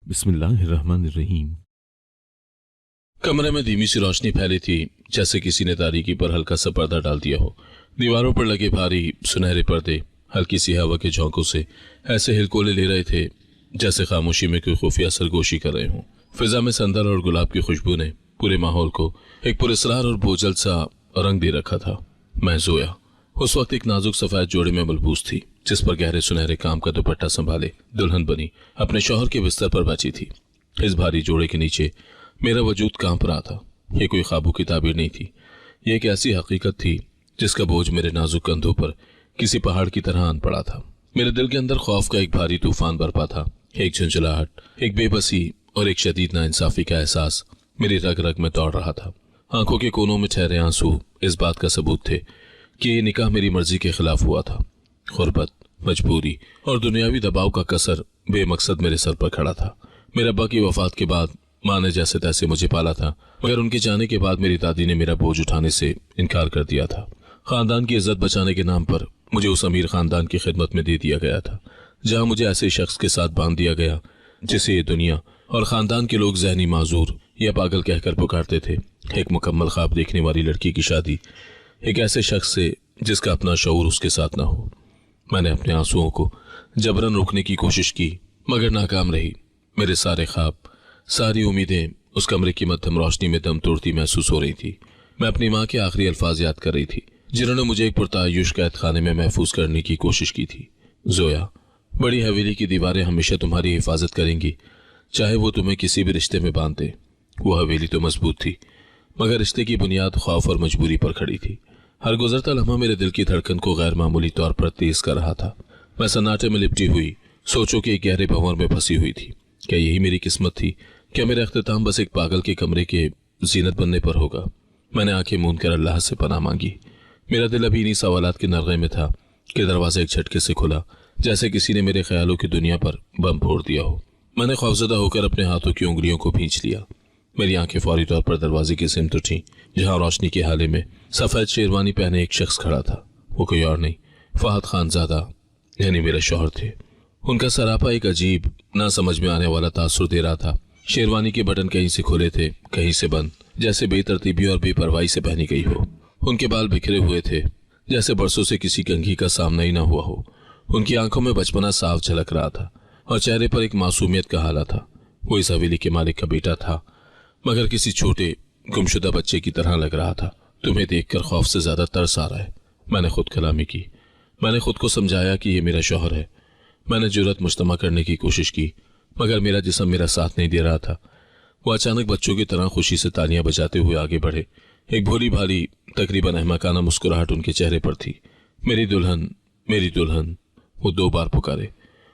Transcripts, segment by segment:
बिस्मिल्लाहिर्रहमानिर्रहीम। कमरे में धीमी सी रोशनी फैली थी, जैसे किसी ने तारीकी पर हल्का सा पर्दा डाल दिया हो। दीवारों पर लगे भारी सुनहरे पर्दे हल्की सी हवा के झोंकों से ऐसे हिलकोले ले रहे थे जैसे खामोशी में कोई खुफिया सरगोशी कर रहे हों। फिजा में संदल और गुलाब की खुशबू ने पूरे माहौल को एक पुरस्कार और बोझल सा रंग दे रखा था। मैं जोया उस वक्त एक नाजुक सफेद जोड़े में मलबूस थी, जिस पर गहरे सुनहरे काम का दुपट्टा संभाले दुल्हन बनी अपने शौहर के बिस्तर पर बैठी थी। इस भारी जोड़े के नीचे मेरा वजूद कांप रहा था। ये कोई ख्वाबों की ताबीर नहीं थी, ये एक ऐसी हकीकत थी जिसका बोझ मेरे नाजुक कंधों पर किसी पहाड़ की तरह आन पड़ा था। मेरे दिल के अंदर खौफ का एक भारी तूफान बरपा था। एक झुंझलाहट, एक बेबसी और एक शदीद नाइंसाफी का एहसास मेरी रग रग में दौड़ रहा था। आंखों के कोनों में ठहरे आंसू इस बात का सबूत थे कि ये निकाह मेरी मर्जी के खिलाफ हुआ था। गुर्बत, मजबूरी और दुनियावी दबाव का कसर बेमकसद मेरे सर पर खड़ा था। मेरे अब्बा की वफात के बाद माँ ने जैसे तैसे मुझे पाला था, मगर उनके जाने के बाद मेरी दादी ने मेरा बोझ उठाने से इनकार कर दिया था। खानदान की इज्जत बचाने के नाम पर मुझे उस अमीर खानदान की खिदमत में दे दिया गया था, जहां मुझे ऐसे शख्स के साथ बांध दिया गया जिसे ये दुनिया और खानदान के लोग जहनी माजूर या पागल कहकर पुकारते थे। एक मुकम्मल ख्वाब देखने वाली लड़की की शादी एक ऐसे शख्स से जिसका अपना शऊर उसके साथ ना हो। मैंने अपने आंसुओं को जबरन रोकने की कोशिश की, मगर नाकाम रही। मेरे सारे ख्वाब, सारी उम्मीदें उस कमरे की मध्यम रोशनी में दम तोड़ती महसूस हो रही थी। मैं अपनी माँ के आखिरी अल्फाज याद कर रही थी, जिन्होंने मुझे एक पुरतायुश कैद खाने में महफूज करने की कोशिश की थी। जोया, बड़ी हवेली की दीवारें हमेशा तुम्हारी हिफाजत करेंगी, चाहे वो तुम्हें किसी भी रिश्ते में बांध दे। वो हवेली तो मजबूत थी, मगर रिश्ते की बुनियाद खौफ और मजबूरी पर खड़ी थी। हर गुजरता लम्हा मेरे दिल की धड़कन को गैर मामूली तौर पर तेज कर रहा था। मैं सन्नाटे में लिपटी हुई सोचों के एक गहरे भंवर में फंसी हुई थी। क्या यही मेरी किस्मत थी? क्या मेरा अख्तिताम बस एक पागल के कमरे के जीनत बनने पर होगा? मैंने आंखें मूंद कर अल्लाह से पनाह मांगी। मेरा दिल अभी इन्हीं सवालात के नरगे में था कि दरवाजा एक झटके से खुला, जैसे किसी ने मेरे ख्यालों की दुनिया पर बम फोड़ दिया हो। मैंने खौफजदा होकर अपने हाथों की उंगलियों को भींच लिया। मेरी आंखें फौरी तौर पर दरवाजे की सिमत उठी, जहां रोशनी के हाले में सफेद शेरवानी पहने एक शख्स खड़ा था। वो कोई और नहीं, फहद खानजादा यानी मेरे शौहर थे। उनका सरापा एक अजीब, ना समझ में आने वाला तासुर दे रहा था। शेरवानी के बटन कहीं से खुले थे, कहीं से बंद, जैसे बेतरतीबी और बेपरवाही से पहनी गई हो। उनके बाल बिखरे हुए थे, जैसे बरसों से किसी कंघी का सामना ही ना हुआ हो। उनकी आंखों में बचपना साफ झलक रहा था और चेहरे पर एक मासूमियत का हाला था। वो इस हवेली के मालिक का बेटा था, मगर किसी छोटे गुमशुदा बच्चे की तरह लग रहा था। तुम्हें देखकर खौफ से ज्यादा तरस आ रहा है। मैंने खुद कलामी की। मैंने खुद को समझाया कि ये मेरा शौहर है। मैंने जुर्रत मुज्तमा करने की कोशिश की, मगर मेरा जिस्म मेरा साथ नहीं दे रहा था। वो अचानक बच्चों की तरह खुशी से तालियां बजाते हुए आगे बढ़े। एक भोली भाली, तकरीबन अहमकाना मुस्कुराहट उनके चेहरे पर थी। मेरी दुल्हन, मेरी दुल्हन, वो 2 बार पुकारे।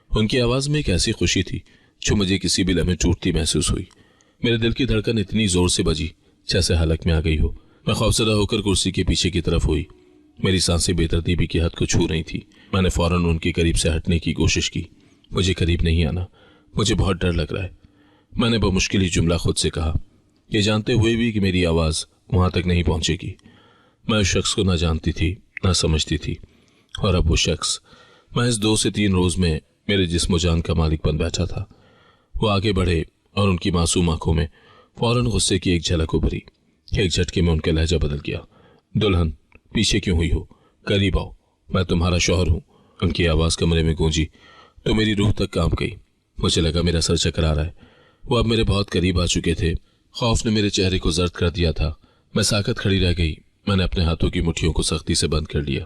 उनकी आवाज में एक ऐसी खुशी थी जो मुझे किसी भी लम्हे टूटती महसूस हुई। मेरे दिल की धड़कन इतनी जोर से बजी जैसे हलक में आ गई हो। मैं खौफजदा होकर कुर्सी के पीछे की तरफ हुई। मेरी सांसें बेतरतीबी की हद को छू रही थी। मैंने फौरन उनके करीब से हटने की कोशिश की। मुझे करीब नहीं आना, मुझे बहुत डर लग रहा है, मैंने बमुश्किल ही जुमला खुद से कहा, ये जानते हुए भी कि मेरी आवाज वहां तक नहीं पहुंचेगी। मैं उस शख्स को ना जानती थी, ना समझती थी, और अब वो शख्स महज 2 से 3 रोज में मेरे जिस्म जान का मालिक बन बैठा था। वो आगे बढ़े और उनकी मासूम आंखों में फौरन गुस्से की एक झलक उभरी। एक झटके में उनका लहजा बदल गया। दुल्हन, पीछे क्यों हुई हो? करीब आओ, मैं तुम्हारा शौहर हूं। उनकी आवाज कमरे में गूंजी तो मेरी रूह तक कांप गई। मुझे लगा मेरा सर चकरा रहा है। वो अब मेरे बहुत करीब आ चुके थे। खौफ ने मेरे चेहरे को जर्द कर दिया था। मैं साकत खड़ी रह गई। मैंने अपने हाथों की मुट्ठियों को सख्ती से बंद कर लिया,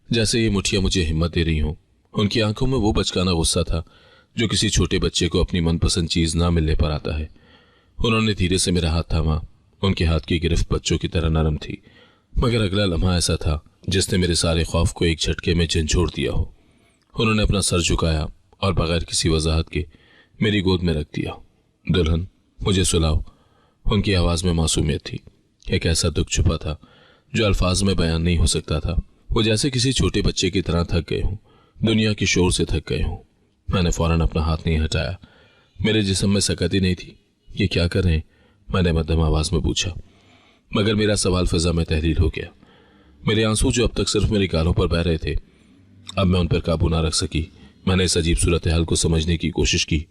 जैसे ये मुट्ठियां मुझे हिम्मत दे रही हों। उनकी आंखों में वो बचकाना गुस्सा था जो किसी छोटे बच्चे को अपनी मनपसंद चीज ना मिलने पर आता है। उन्होंने धीरे से मेरा हाथ थामा। उनके हाथ की गिरफ्त बच्चों की तरह नरम थी, मगर अगला लम्हा ऐसा था जिसने मेरे सारे खौफ को एक झटके में झंझोड़ दिया हो। उन्होंने अपना सर झुकाया और बगैर किसी वजाहत के मेरी गोद में रख दिया। दुल्हन, मुझे सुलाओ। उनकी आवाज में मासूमियत थी। एक ऐसा दुख छुपा था जो अल्फाज में बयान नहीं हो सकता था। वो जैसे किसी छोटे बच्चे की तरह थक गए हों, दुनिया के शोर से थक गए हों। मैंने फौरन अपना हाथ नहीं हटाया। मेरे जिस्म में सकत ही नहीं थी। ये क्या कर रहे हैं? मैंने मध्यम आवाज में पूछा, मगर मेरा सवाल फिजा में तहरीर हो गया। मेरे आंसू जो अब तक सिर्फ मेरे गालों पर बह रहे थे, अब मैं उन पर काबू ना रख सकी। मैंने इस अजीब सूरत हाल को समझने की कोशिश की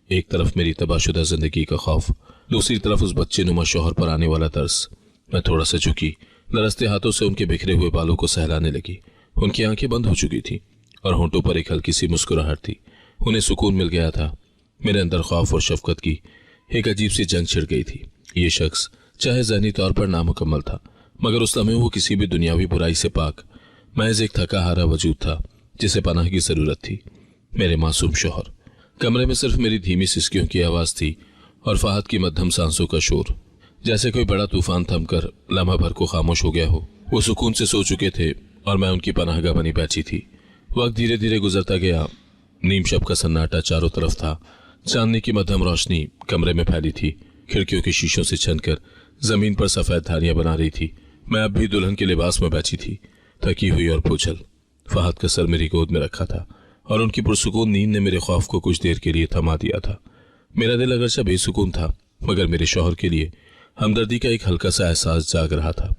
एक तरफ मेरी तबाहशुदा जिंदगी का खौफ, दूसरी तरफ उस बच्चे नुमा शौहर पर आने वाला तरस। मैं थोड़ा सा झुकी, लरसते हाथों से उनके बिखरे हुए बालों को सहलाने लगी। उनकी आंखें बंद हो चुकी थी और होंठों पर एक हल्की सी मुस्कुराहट थी। उन्हें सुकून मिल गया था। मेरे अंदर खौफ और शफकत की एक अजीब सी जंग छिड़ गई थी। ये शख्स चाहे ज़हनी तौर पर नामुकम्मल था, मगर उस लम्हे वो किसी भी दुनियावी बुराई से पाक महज एक थका हारा वजूद था जिसे पनाह की जरूरत थी। मेरे मासूम शौहर। कमरे में सिर्फ मेरी धीमी सिसकियों की आवाज थी और फहद की मध्यम सांसों का शोर। जैसे कोई बड़ा तूफान थमकर लम्हा भर को खामोश हो गया हो। वो सुकून से सो चुके थे और मैं उनकी पनाहगाह बनी बैठी थी। वक्त धीरे धीरे गुजरता गया। नीम शब का सन्नाटा चारों तरफ था। चांदनी की मध्यम रोशनी कमरे में फैली थी। खिड़कियों के शीशों से छनकर जमीन पर सफेद धारियां बना रही थी। मैं अब भी दुल्हन के लिबास में बैठी थी, थकी हुई और बोझल। फहद का सर मेरी गोद में रखा था और उनकी पुरसुकून नींद ने मेरे खौफ को कुछ देर के लिए थमा दिया था। मेरा दिल अगरचे बेसुकून था, मगर मेरे शौहर के लिए हमदर्दी का एक हल्का सा एहसास जाग रहा था,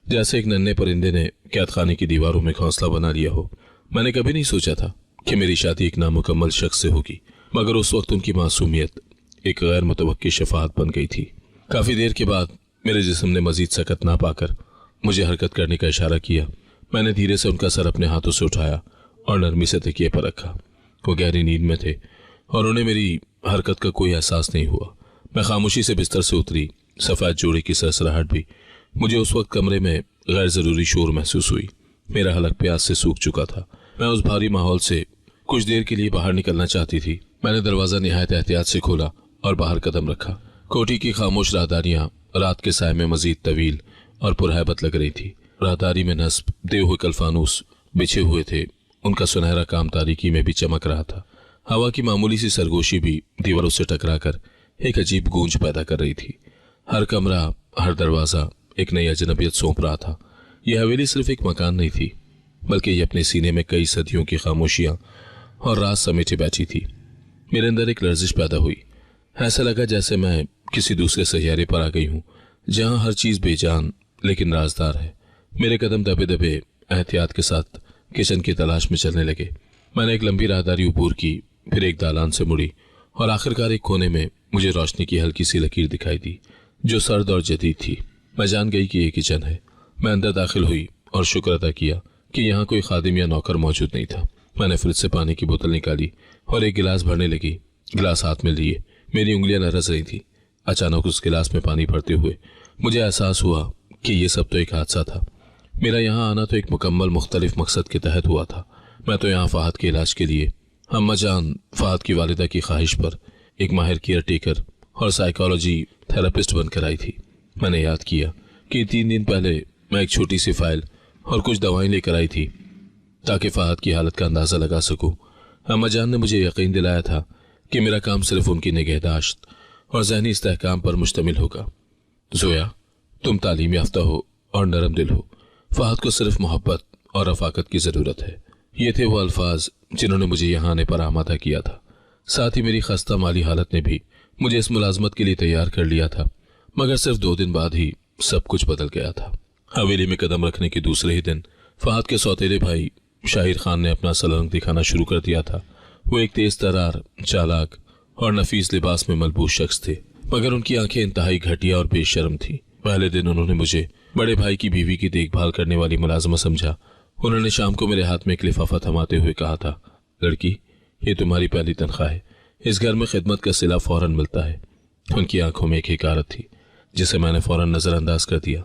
जैसे एक नन्हे परिंदे ने कैद खाने की दीवारों में घोंसला बना लिया हो। मैंने कभी नहीं सोचा था कि मेरी शादी एक नामुकम्मल शख्स से होगी, मगर उस वक्त उनकी मासूमियत एक गैर मुतवक्की शफाअत बन गई थी। काफी देर के बाद मेरे जिस्म ने मजीद सकत ना पाकर मुझे हरकत करने का इशारा किया। मैंने धीरे से उनका सर अपने हाथों से उठाया और नरमी से तकिए पर रखा। वो गहरी नींद में थे और उन्हें मेरी हरकत का कोई एहसास नहीं हुआ। मैं खामोशी से बिस्तर से उतरी। सफेद जोड़े की सरसराहट भी मुझे उस वक्त कमरे में गैर जरूरी शोर महसूस हुई। मेरा हलक प्यास से सूख चुका था। मैं उस भारी माहौल से कुछ देर के लिए बाहर निकलना चाहती थी। मैंने दरवाजा निहायत एहतियात से खोला और बाहर कदम रखा। कोठी की खामोश राहदारियां रात के साय में मजीद तवील और पुरहैबत लग रही थी। राहदारी में नस्ब दे हुए कलफानूस बिछे हुए थे। उनका सुनहरा काम तारीकी में भी चमक रहा था। हवा की मामूली सी सरगोशी भी दीवारों से टकराकर एक अजीब गूंज पैदा कर रही थी। हर कमरा, हर दरवाजा एक नई अजनबियत सौंप रहा था। यह हवेली सिर्फ एक मकान नहीं थी, बल्कि ये अपने सीने में कई सदियों की खामोशियां और राज समेटे बैठी थी। मेरे अंदर एक लर्जिश पैदा हुई। ऐसा लगा जैसे मैं किसी दूसरे सैयारे पर आ गई हूं, जहां हर चीज बेजान लेकिन राजदार है। मेरे कदम दबे दबे एहतियात के साथ किचन की तलाश में चलने लगे। मैंने एक लंबी राहदारी अबूर की, फिर एक दालान से मुड़ी और आखिरकार एक कोने में मुझे रोशनी की हल्की सी लकीर दिखाई दी, जो सर्द और जदीद थी। मैं जान गई कि ये किचन है। मैं अंदर दाखिल हुई और शुक्र अदा किया कि यहाँ कोई खादिम या नौकर मौजूद नहीं था। मैंने फ्रिज से पानी की बोतल निकाली और एक गिलास भरने लगी। गिलास हाथ में लिए मेरी उंगलियां लरस रही थी। अचानक उस गिलास में पानी भरते हुए मुझे एहसास हुआ कि ये सब तो एक हादसा था। मेरा यहाँ आना तो एक मुकम्मल मुख्तलिफ मकसद के तहत हुआ था। मैं तो यहाँ फहद के इलाज के लिए अम्मा जान फहद की वालिदा की ख्वाहिश पर एक माहिर केयर टेकर और साइकोलॉजी थेरेपिस्ट बनकर आई थी। मैंने याद किया कि 3 दिन पहले मैं एक छोटी सी फाइल और कुछ दवाएं लेकर आई थी ताकि फहद की हालत का अंदाजा लगा सकूं। अम्मा जान ने मुझे यकीन दिलाया था कि मेरा काम सिर्फ उनकी निगहदाश्त और जहनी इस्तेहकाम पर मुश्तमिल होगा। जोया, तुम तालीम याफ्ता हो और नरम दिल हो। फहद को सिर्फ मोहब्बत और रफाकत की जरूरत है। ये थे वो अल्फाज जिन्होंने मुझे यहाँ आने पर आमादा किया था। साथ ही मेरी खस्ता माली हालत ने भी मुझे इस मुलाजमत के लिए तैयार कर लिया था। मगर सिर्फ 2 दिन बाद ही सब कुछ बदल गया था। हवेली में कदम रखने के दूसरे ही दिन फहद के सौतेले भाई शाहिर खान ने अपना असल रंग दिखाना शुरू कर दिया था। वो एक तेज तरार, चालाक और नफीस लिबास में मलबूस शख्स थे, मगर उनकी आंखें इंतहाई घटिया और बेशर्म थी। पहले दिन उन्होंने मुझे बड़े भाई की बीवी की देखभाल करने वाली मुलाजमा समझा। उन्होंने शाम को मेरे हाथ में एक लिफाफा थमाते हुए कहा था, लड़की, ये तुम्हारी पहली तनख्वाह है। इस घर में खिदमत का सिला फौरन मिलता है। उनकी आंखों में एक हिकारत थी जिसे मैंने फौरन नजरअंदाज कर दिया।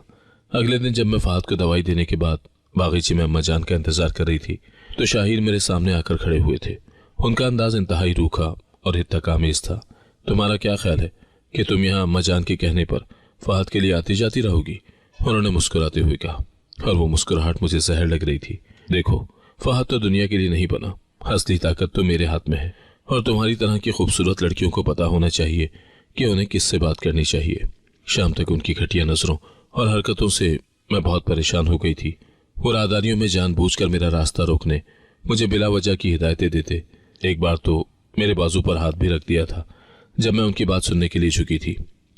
अगले दिन जब मैं फहद को दवाई देने के बाद बागीचे में अम्मा जान का इंतजार कर रही थी, तो शाहिर मेरे सामने आकर खड़े हुए थे। उनका अंदाज इंतहाई रूखा और हित्तकामेज था। तुम्हारा क्या ख्याल है कि तुम यहाँ अम्मा जान के कहने पर फहद के लिए आती जाती रहोगी? उन्होंने मुस्कुराते हुए कहा, और वो मुस्कुराहट मुझे जहर लग रही थी। देखो, फहद तो दुनिया के लिए नहीं बना। असली ताकत तो मेरे हाथ में है, और तुम्हारी तरह की खूबसूरत लड़कियों को पता होना चाहिए कि उन्हें किससे बात करनी चाहिए। शाम तक उनकी घटिया नजरों और हरकतों से मैं बहुत परेशान हो गई थी। वो राहदारियों में जानबूझकर मेरा रास्ता रोकने, मुझे बिला वजह की हिदायतें देते। एक बार तो मेरे बाजू पर हाथ भी रख दिया था जब मैं उनकी बात सुनने के लिए झुकी थी।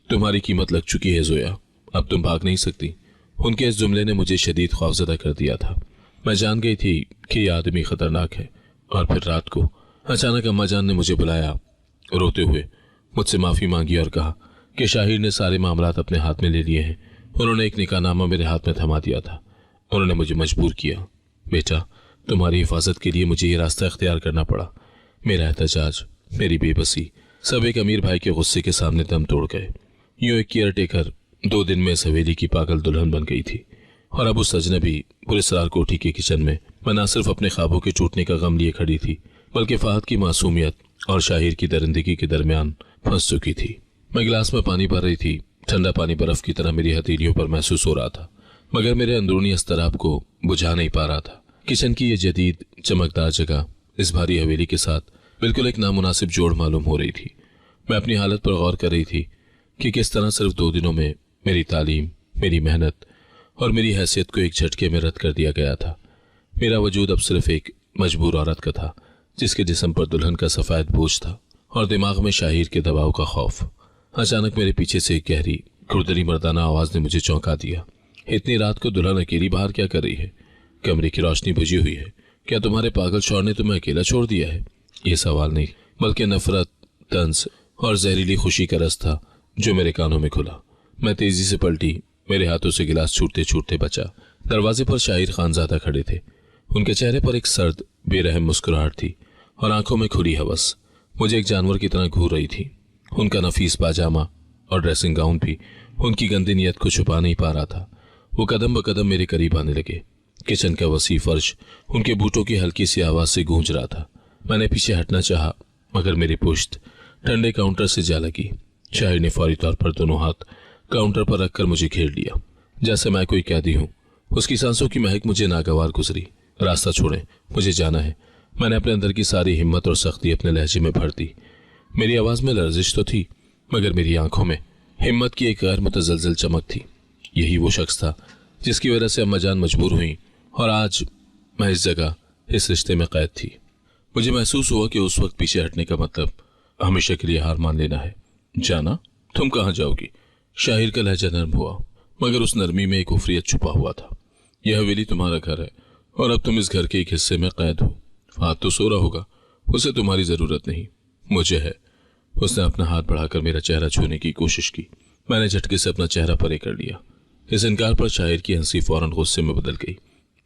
तुम्हारी कीमत लग चुकी है जोया, अब तुम भाग नहीं सकती। उनके इस जुमले ने मुझे शदीद खौफजदा कर दिया था। मैं जान गई थी कि यह आदमी खतरनाक है। और फिर रात को अचानक अम्मा जान ने मुझे बुलाया रोते हुए मुझसे माफ़ी मांगी और कहा कि शाहिर ने सारे मामलात अपने हाथ में ले लिए हैं। उन्होंने एक निकाहनामा मेरे हाथ में थमा दिया था। उन्होंने मुझे मजबूर किया। बेटा, तुम्हारी हिफाजत के लिए मुझे ये रास्ता इख्तियार करना पड़ा। मेरा एहतजाज, मेरी बेबसी सब एक अमीर भाई के गुस्से के सामने दम तोड़ गए। यूं एक केयर टेकर 2 दिन में इस हवेली की पागल दुल्हन बन गई थी और अब उस अजनबी पुलिसरार कोठी के किचन में मैं न सिर्फ अपने ख्वाबों के टूटने का गम लिए खड़ी थी, बल्कि फहद की मासूमियत और शाहिर की दरिंदगी के दरमियान फंस चुकी थी। मैं गिलास में पानी भर रही थी। ठंडा पानी बर्फ की तरह मेरी हथेलियों पर महसूस हो रहा था, मगर मेरे अंदरूनी अस्तराब को बुझा नहीं पा रहा था। किचन की यह जदीद चमकदार जगह इस भारी हवेली के साथ बिल्कुल एक नामुनासिब जोड़ मालूम हो रही थी। मैं अपनी हालत पर गौर कर रही थी कि किस तरह सिर्फ 2 दिनों में मेरी तालीम, मेरी मेहनत और मेरी हैसियत को एक झटके में रद्द कर दिया गया था। मेरा वजूद अब सिर्फ एक मजबूर औरत का था, जिसके जिस्म पर दुल्हन का सफ़ेद बोझ था और दिमाग में शाहिर के दबाव का खौफ। अचानक मेरे पीछे से एक गहरी खुरदरी मर्दाना आवाज ने मुझे चौंका दिया। इतनी रात को दुल्हन अकेली बाहर क्या कर रही है? कमरे की रोशनी बुझी हुई है। क्या तुम्हारे पागल शौहर ने तुम्हें अकेला छोड़ दिया है? ये सवाल नहीं, बल्कि नफरत, तंज और जहरीली खुशी का रस था जो मेरे कानों में खुला। मैं तेजी से पलटी। मेरे हाथों से गिलास छूटते छूटते बचा। दरवाजे पर शाहिर खानजादा खड़े थे। उनके चेहरे पर एक सर्द बेरहम मुस्कुराहट थी और आंखों में खुली हवस मुझे एक जानवर की तरह घूर रही थी। उनका नफीस पाजामा और ड्रेसिंग गाउन भी उनकी गंदी नीयत को छुपा नहीं पा रहा था। वो कदम ब कदम मेरे करीब आने लगे। किचन का वसी फर्श उनके बूटों की हल्की सी आवाज से गूंज रहा था। मैंने पीछे हटना चाहा, मगर मेरी पुश्त ठंडे काउंटर से जा लगी। शाहिर ने फौरी तौर पर दोनों हाथ काउंटर पर रखकर मुझे घेर लिया, जैसे मैं कोई कैदी हूं। उसकी सांसों की महक मुझे नागवार गुजरी। रास्ता छोड़ें, मुझे जाना है। मैंने अपने अंदर की सारी हिम्मत और सख्ती अपने लहजे में भर दी। मेरी आवाज में लर्जिश तो थी, मगर मेरी आंखों में हिम्मत की एक गैर मुतजलजल चमक थी। यही वो शख्स था जिसकी वजह से अम्मा जान मजबूर हुई और आज मैं इस जगह, इस रिश्ते में कैद थी। मुझे महसूस हुआ कि उस वक्त पीछे हटने का मतलब हमेशा के लिए हार मान लेना है। जाना? तुम कहाँ जाओगी? शाहिर का लहजा नर्म हुआ, मगर उस नरमी में एक उफरियत छुपा हुआ था। यह हवेली तुम्हारा घर है और अब तुम इस घर के एक हिस्से में कैद हो। हाथ तो सो रहा होगा, उसे तुम्हारी जरूरत नहीं, मुझे है। उसने अपना हाथ बढ़ाकर मेरा चेहरा छूने की कोशिश की। मैंने झटके से अपना चेहरा परे कर लिया। इस इनकार पर शाहिर की हंसी फौरन गुस्से में बदल गई।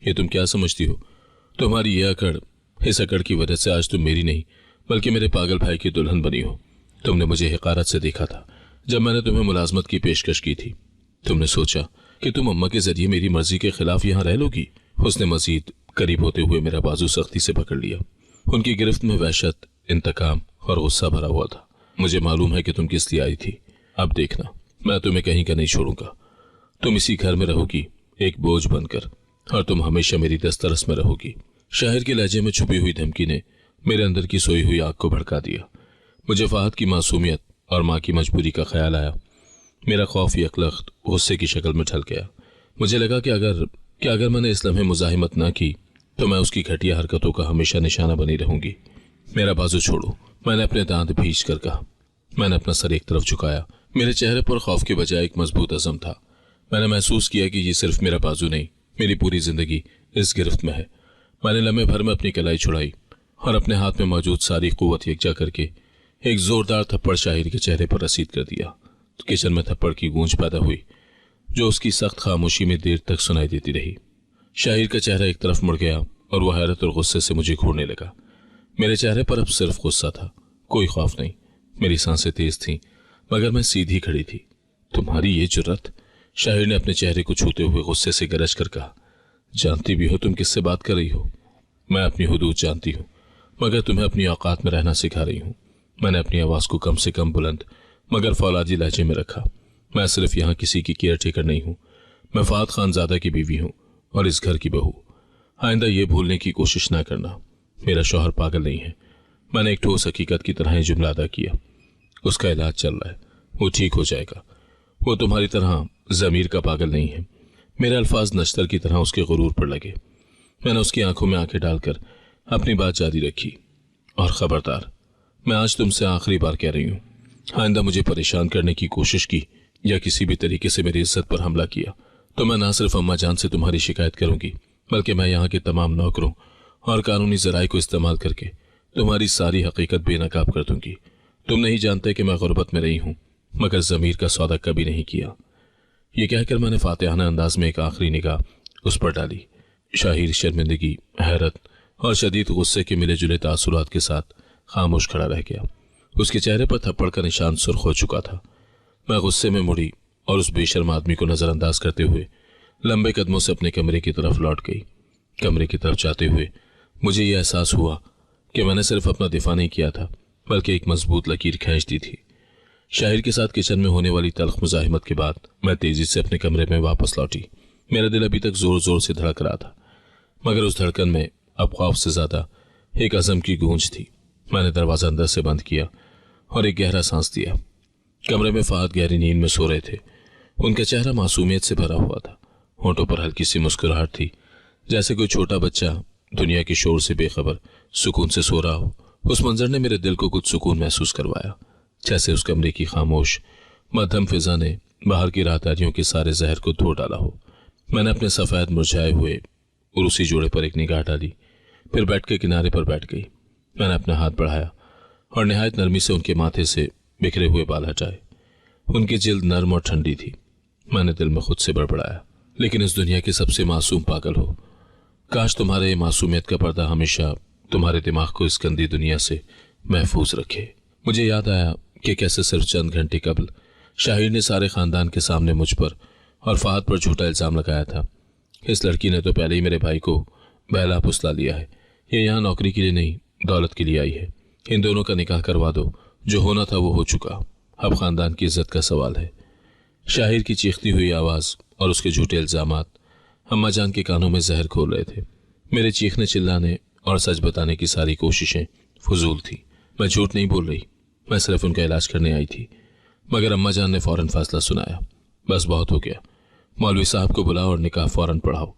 ये तुम क्या समझती हो? तुम्हारी यह अकड़, इस अकड़ की वजह से आज तुम मेरी नहीं, बल्कि मेरे पागल भाई की दुल्हन बनी हो। तुमने मुझे हिकारत से देखा था जब मैंने तुम्हें मुलाजमत की पेशकश की थी। तुमने सोचा कि तुम अम्मा के जरिए मेरी मर्जी के खिलाफ यहाँ रह लोगी। उसने मजीद करीब होते हुए मेरा बाजू सख्ती से पकड़ लिया। उनकी गिरफ्त में वहशत, इंतकाम और गुस्सा भरा हुआ था। मुझे मालूम है कि तुम किस लिए आई थी। अब देखना, मैं तुम्हें कहीं का नहीं छोड़ूंगा। तुम इसी घर में रहोगी, एक बोझ बनकर, और तुम हमेशा मेरी दस्तरस में रहोगी। शाहिर के लहजे में छुपी हुई धमकी ने मेरे अंदर की सोई हुई आग को भड़का दिया। मुझे फहद की मासूमियत और माँ की मजबूरी का ख्याल आया। मेरा खौफ यकलख्त गुस्से की शक्ल में ढल गया। मुझे लगा कि अगर मैंने इस लम्हे मुजाहिमत ना की तो मैं उसकी घटिया हरकतों का हमेशा निशाना बनी रहूंगी। मेरा बाजू छोड़ो, मैंने अपने दांत भींच कर कहा। मैंने अपना सर एक तरफ झुकाया। मेरे चेहरे पर खौफ के बजाय एक मजबूत अज़म था। मैंने महसूस किया कि ये सिर्फ मेरा बाजू नहीं, मेरी पूरी जिंदगी इस गिरफ्त में है। मैंने लम्हे भर में अपनी कलाई छुड़ाई और अपने हाथ में मौजूद सारी कुव्वत यकजा करके एक जोरदार थप्पड़ शाहिर के चेहरे पर रसीद कर दिया। तो किचन में थप्पड़ की गूंज पैदा हुई जो उसकी सख्त खामोशी में देर तक सुनाई देती रही। शाहिर का चेहरा एक तरफ मुड़ गया और वह हैरत और गुस्से से मुझे घूरने लगा। मेरे चेहरे पर अब सिर्फ गुस्सा था, कोई खौफ नहीं। मेरी सांसें तेज थीं, मगर मैं सीधी खड़ी थी। तुम्हारी ये जुर्रत? शाहिर ने अपने चेहरे को छूते हुए गुस्से से गरज कर कहा। जानती भी हो तुम किससे बात कर रही हो? मैं अपनी हुदूद जानती हूँ, मगर तुम्हें अपनी औकात में रहना सिखा रही हूँ। मैंने अपनी आवाज को कम से कम बुलंद मगर फौलादी लहजे में रखा। मैं सिर्फ यहाँ किसी की केयर टेकर नहीं हूँ। मैं फहद खानजादा की बीवी हूँ और इस घर की बहू। आइंदा ये भूलने की कोशिश ना करना, मेरा शौहर पागल नहीं है। मैंने एक ठोस हकीकत की तरह जुमला अदा किया। उसका इलाज चल रहा है, वो ठीक हो जाएगा। वो तुम्हारी तरह जमीर का पागल नहीं है। मेरे अल्फाज नश्तर की तरह उसके गुरूर पर लगे। मैंने उसकी आंखों में आंखें डालकर अपनी बात जारी रखी। और खबरदार, मैं आज तुमसे आखिरी बार कह रही हूँ, आइंदा मुझे परेशान करने की कोशिश की या किसी भी तरीके से मेरी इज्जत पर हमला किया तो मैं ना सिर्फ अम्मा जान से तुम्हारी शिकायत करूंगी, बल्कि मैं यहाँ के तमाम नौकरों और कानूनी जराये को इस्तेमाल करके तुम्हारी सारी हकीकत बेनकाब कर दूंगी। तुम नहीं जानते कि मैं गुर्बत में रही हूं, मगर ज़मीर का सौदा कभी नहीं किया। ये कहकर मैंने फातिहाना अंदाज में एक आखिरी निगाह उस पर डाली। शाहिर शर्मिंदगी, हैरत और शदीद गुस्से के मिले जुले तासुरात के साथ खामोश खड़ा रह गया। उसके चेहरे पर थप्पड़ का निशान सुर्ख हो चुका था। मैं गुस्से में मुड़ी और उस बेशर्म आदमी को नजरअंदाज करते हुए लंबे कदमों से अपने कमरे की तरफ लौट गई। कमरे की तरफ जाते हुए मुझे यह एहसास हुआ कि मैंने सिर्फ अपना दिफा नहीं किया था, बल्कि एक मजबूत लकीर खींच दी थी। शाहिर के साथ किचन में होने वाली तल्ख मुजाहिमत के बाद मैं तेजी से अपने कमरे में वापस लौटी। मेरा दिल अभी तक जोर जोर से धड़क रहा था, मगर उस धड़कन में अब खौफ से ज्यादा एक अज़म की गूंज थी। मैंने दरवाजा अंदर से बंद किया और एक गहरा सांस दिया। कमरे में फहद गहरी नींद में सो रहे थे। उनका चेहरा मासूमियत से भरा हुआ था। होंठों पर हल्की सी मुस्कुराहट थी, जैसे कोई छोटा बच्चा दुनिया के शोर से बेखबर सुकून से सो रहा हो। उस मंजर ने मेरे दिल को कुछ सुकून महसूस करवाया, जैसे उस कमरे की खामोश मध्यम फिजा ने बाहर की राहदारियों के सारे जहर को धो डाला हो। मैंने अपने सफ़ेद मुरझाए हुए उरूसी जोड़े पर एक निगाह डाली, फिर बेड के किनारे पर बैठ गई। मैंने अपना हाथ बढ़ाया और निहायत नरमी से उनके माथे से बिखरे हुए बाल हटाए। उनकी जिल्द नर्म और ठंडी थी। मैंने दिल में खुद से बड़बड़ाया, लेकिन इस दुनिया के सबसे मासूम पागल हो। काश तुम्हारे मासूमियत का पर्दा हमेशा तुम्हारे दिमाग को इस गंदी दुनिया से महफूज रखे। मुझे याद आया कि कैसे सिर्फ चंद घंटे कबल शाहिर ने सारे खानदान के सामने मुझ पर और फहद पर झूठा इल्जाम लगाया था। इस लड़की ने तो पहले ही मेरे भाई को बहला फुसला लिया है। ये यहाँ नौकरी के लिए नहीं, दौलत के लिए आई है। इन दोनों का निकाह करवा दो, जो होना था वो हो चुका, अब खानदान की इज्जत का सवाल है। शाहिर की चीखती हुई आवाज़ और उसके झूठे इल्जामात अम्मा जान के कानों में जहर घोल रहे थे। मेरे चीखने चिल्लाने और सच बताने की सारी कोशिशें फजूल थी। मैं झूठ नहीं बोल रही, मैं सिर्फ उनका इलाज करने आई थी। मगर अम्मा जान ने फौरन फैसला सुनाया, बस बहुत हो गया, मौलवी साहब को बुलाओ और निकाह फौरन पढ़ाओ।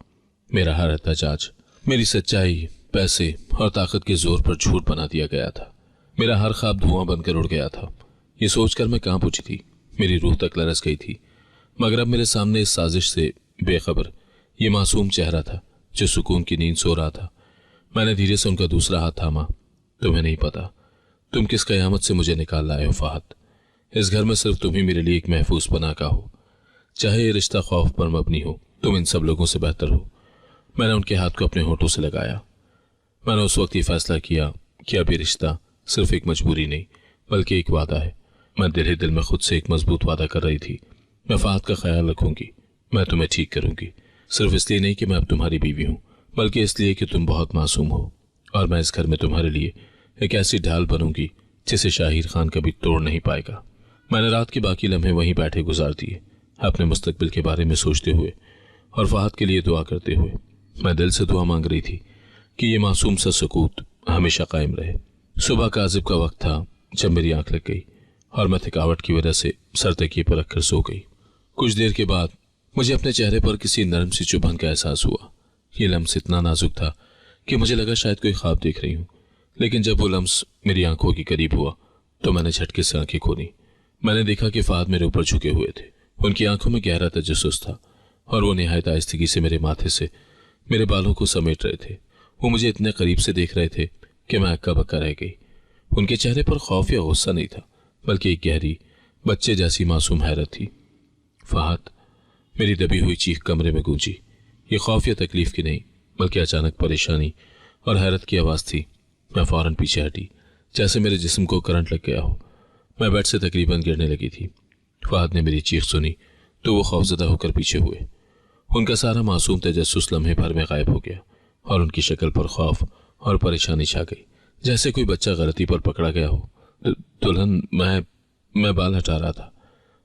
मेरा हर एहतजाज मेरी सच्चाई, पैसे और ताकत के जोर पर झूठ बना दिया गया था। मेरा हर ख्वाब धुआं बनकर उड़ गया था। ये सोचकर मैं कांप उठी थी, मेरी रूह तक लरस गई थी। मगर अब मेरे सामने इस साजिश से बेखबर ये मासूम चेहरा था जो सुकून की नींद सो रहा था। मैंने धीरे से उनका दूसरा हाथ थामा। तुम्हें नहीं पता तुम किस कयामत से मुझे निकाल लाए हो फहद। इस घर में सिर्फ तुम ही मेरे लिए एक महफूज पनाह का हो। चाहे ये रिश्ता खौफ पर मबनी हो, तुम इन सब लोगों से बेहतर हो। मैंने उनके हाथ को अपने होठों से लगाया। मैंने उस वक्त ये फैसला किया कि अब ये रिश्ता सिर्फ एक मजबूरी नहीं, बल्कि एक वादा है। मैं दिल ही दिल में खुद से एक मजबूत वादा कर रही थी, मैं फहद का ख्याल रखूंगी, मैं तुम्हें ठीक करूंगी। सिर्फ इसलिए नहीं कि मैं अब तुम्हारी बीवी हूं, बल्कि इसलिए कि तुम बहुत मासूम हो और मैं इस घर में तुम्हारे लिए एक ऐसी ढाल बनूंगी जिसे शाहिर खान कभी तोड़ नहीं पाएगा। मैंने रात के बाकी लम्हे वहीं बैठे गुजार दिए, अपने मुस्तकबिल के बारे में सोचते हुए और फहद के लिए दुआ करते हुए। मैं दिल से दुआ मांग रही थी कि ये मासूम सा सुकूत हमेशा कायम रहे। सुबह काजिब का वक्त था जब मेरी आंख लग गई और मैं थकावट की वजह से सर तकिए पर रखकर सो गई। कुछ देर के बाद मुझे अपने चेहरे पर किसी नरम सी चुभन का एहसास हुआ। ये लम्स इतना नाजुक था कि मुझे लगा शायद कोई ख्वाब देख रही हूँ, लेकिन जब वो लम्स मेरी आंखों के करीब हुआ तो मैंने झटके से आंखें खोली। मैंने देखा कि फहद मेरे ऊपर झुके हुए थे। उनकी आंखों में गहरा तजस्सुस था और वो निहायत आहिस्तगी से मेरे माथे से मेरे बालों को समेट रहे थे। वो मुझे इतने करीब से देख रहे थे कि मैं अक्का बक्का रह गई। उनके चेहरे पर खौफ या गुस्सा नहीं था, बल्कि एक गहरी बच्चे जैसी मासूम हैरत थी। फहद, मेरी दबी हुई चीख कमरे में गूंजी। ये खौफ या तकलीफ की नहीं, बल्कि अचानक परेशानी और हैरत की आवाज़ थी। मैं फौरन पीछे हटी, जैसे मेरे जिस्म को करंट लग गया हो। मैं बेड से तकरीबन गिरने लगी थी। फहद ने मेरी चीख सुनी तो वो खौफजदा होकर पीछे हुए। उनका सारा मासूम तजस्सुस लम्हे भर में गायब हो गया और उनकी शक्ल पर खौफ और परेशानी छा गई, जैसे कोई बच्चा गलती पर पकड़ा गया हो। दुल्हन, मैं बाल हटा रहा था।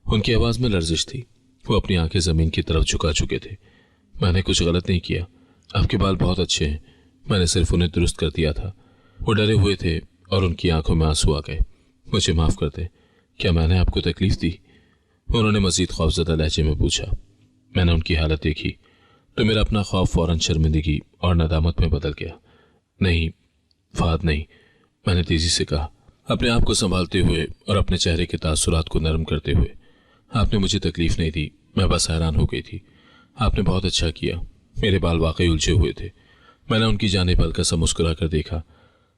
उनकी आवाज़ में लर्जिश थी। वो अपनी आंखें ज़मीन की तरफ झुका चुके थे। मैंने कुछ गलत नहीं किया, आपके बाल बहुत अच्छे हैं, मैंने सिर्फ उन्हें दुरुस्त कर दिया था। वो डरे हुए थे और उनकी आंखों में आंसू आ गए। मुझे माफ़ कर दे, क्या मैंने आपको तकलीफ दी? उन्होंने मजीद खौफजदा लहजे में पूछा। मैंने उनकी हालत देखी तो मेरा अपना खौफ फौरन शर्मिंदगी और नदामत में बदल गया। नहीं फहद, नहीं, मैंने तेजी से कहा, अपने आप को संभालते हुए और अपने चेहरे के तासुरात को नरम करते हुए। आपने मुझे तकलीफ नहीं दी, मैं बस हैरान हो गई थी। आपने बहुत अच्छा किया। मेरे बाल वाकई उलझे हुए थे। मैंने उनकी जानिब हल्का सा मुस्कुरा कर देखा।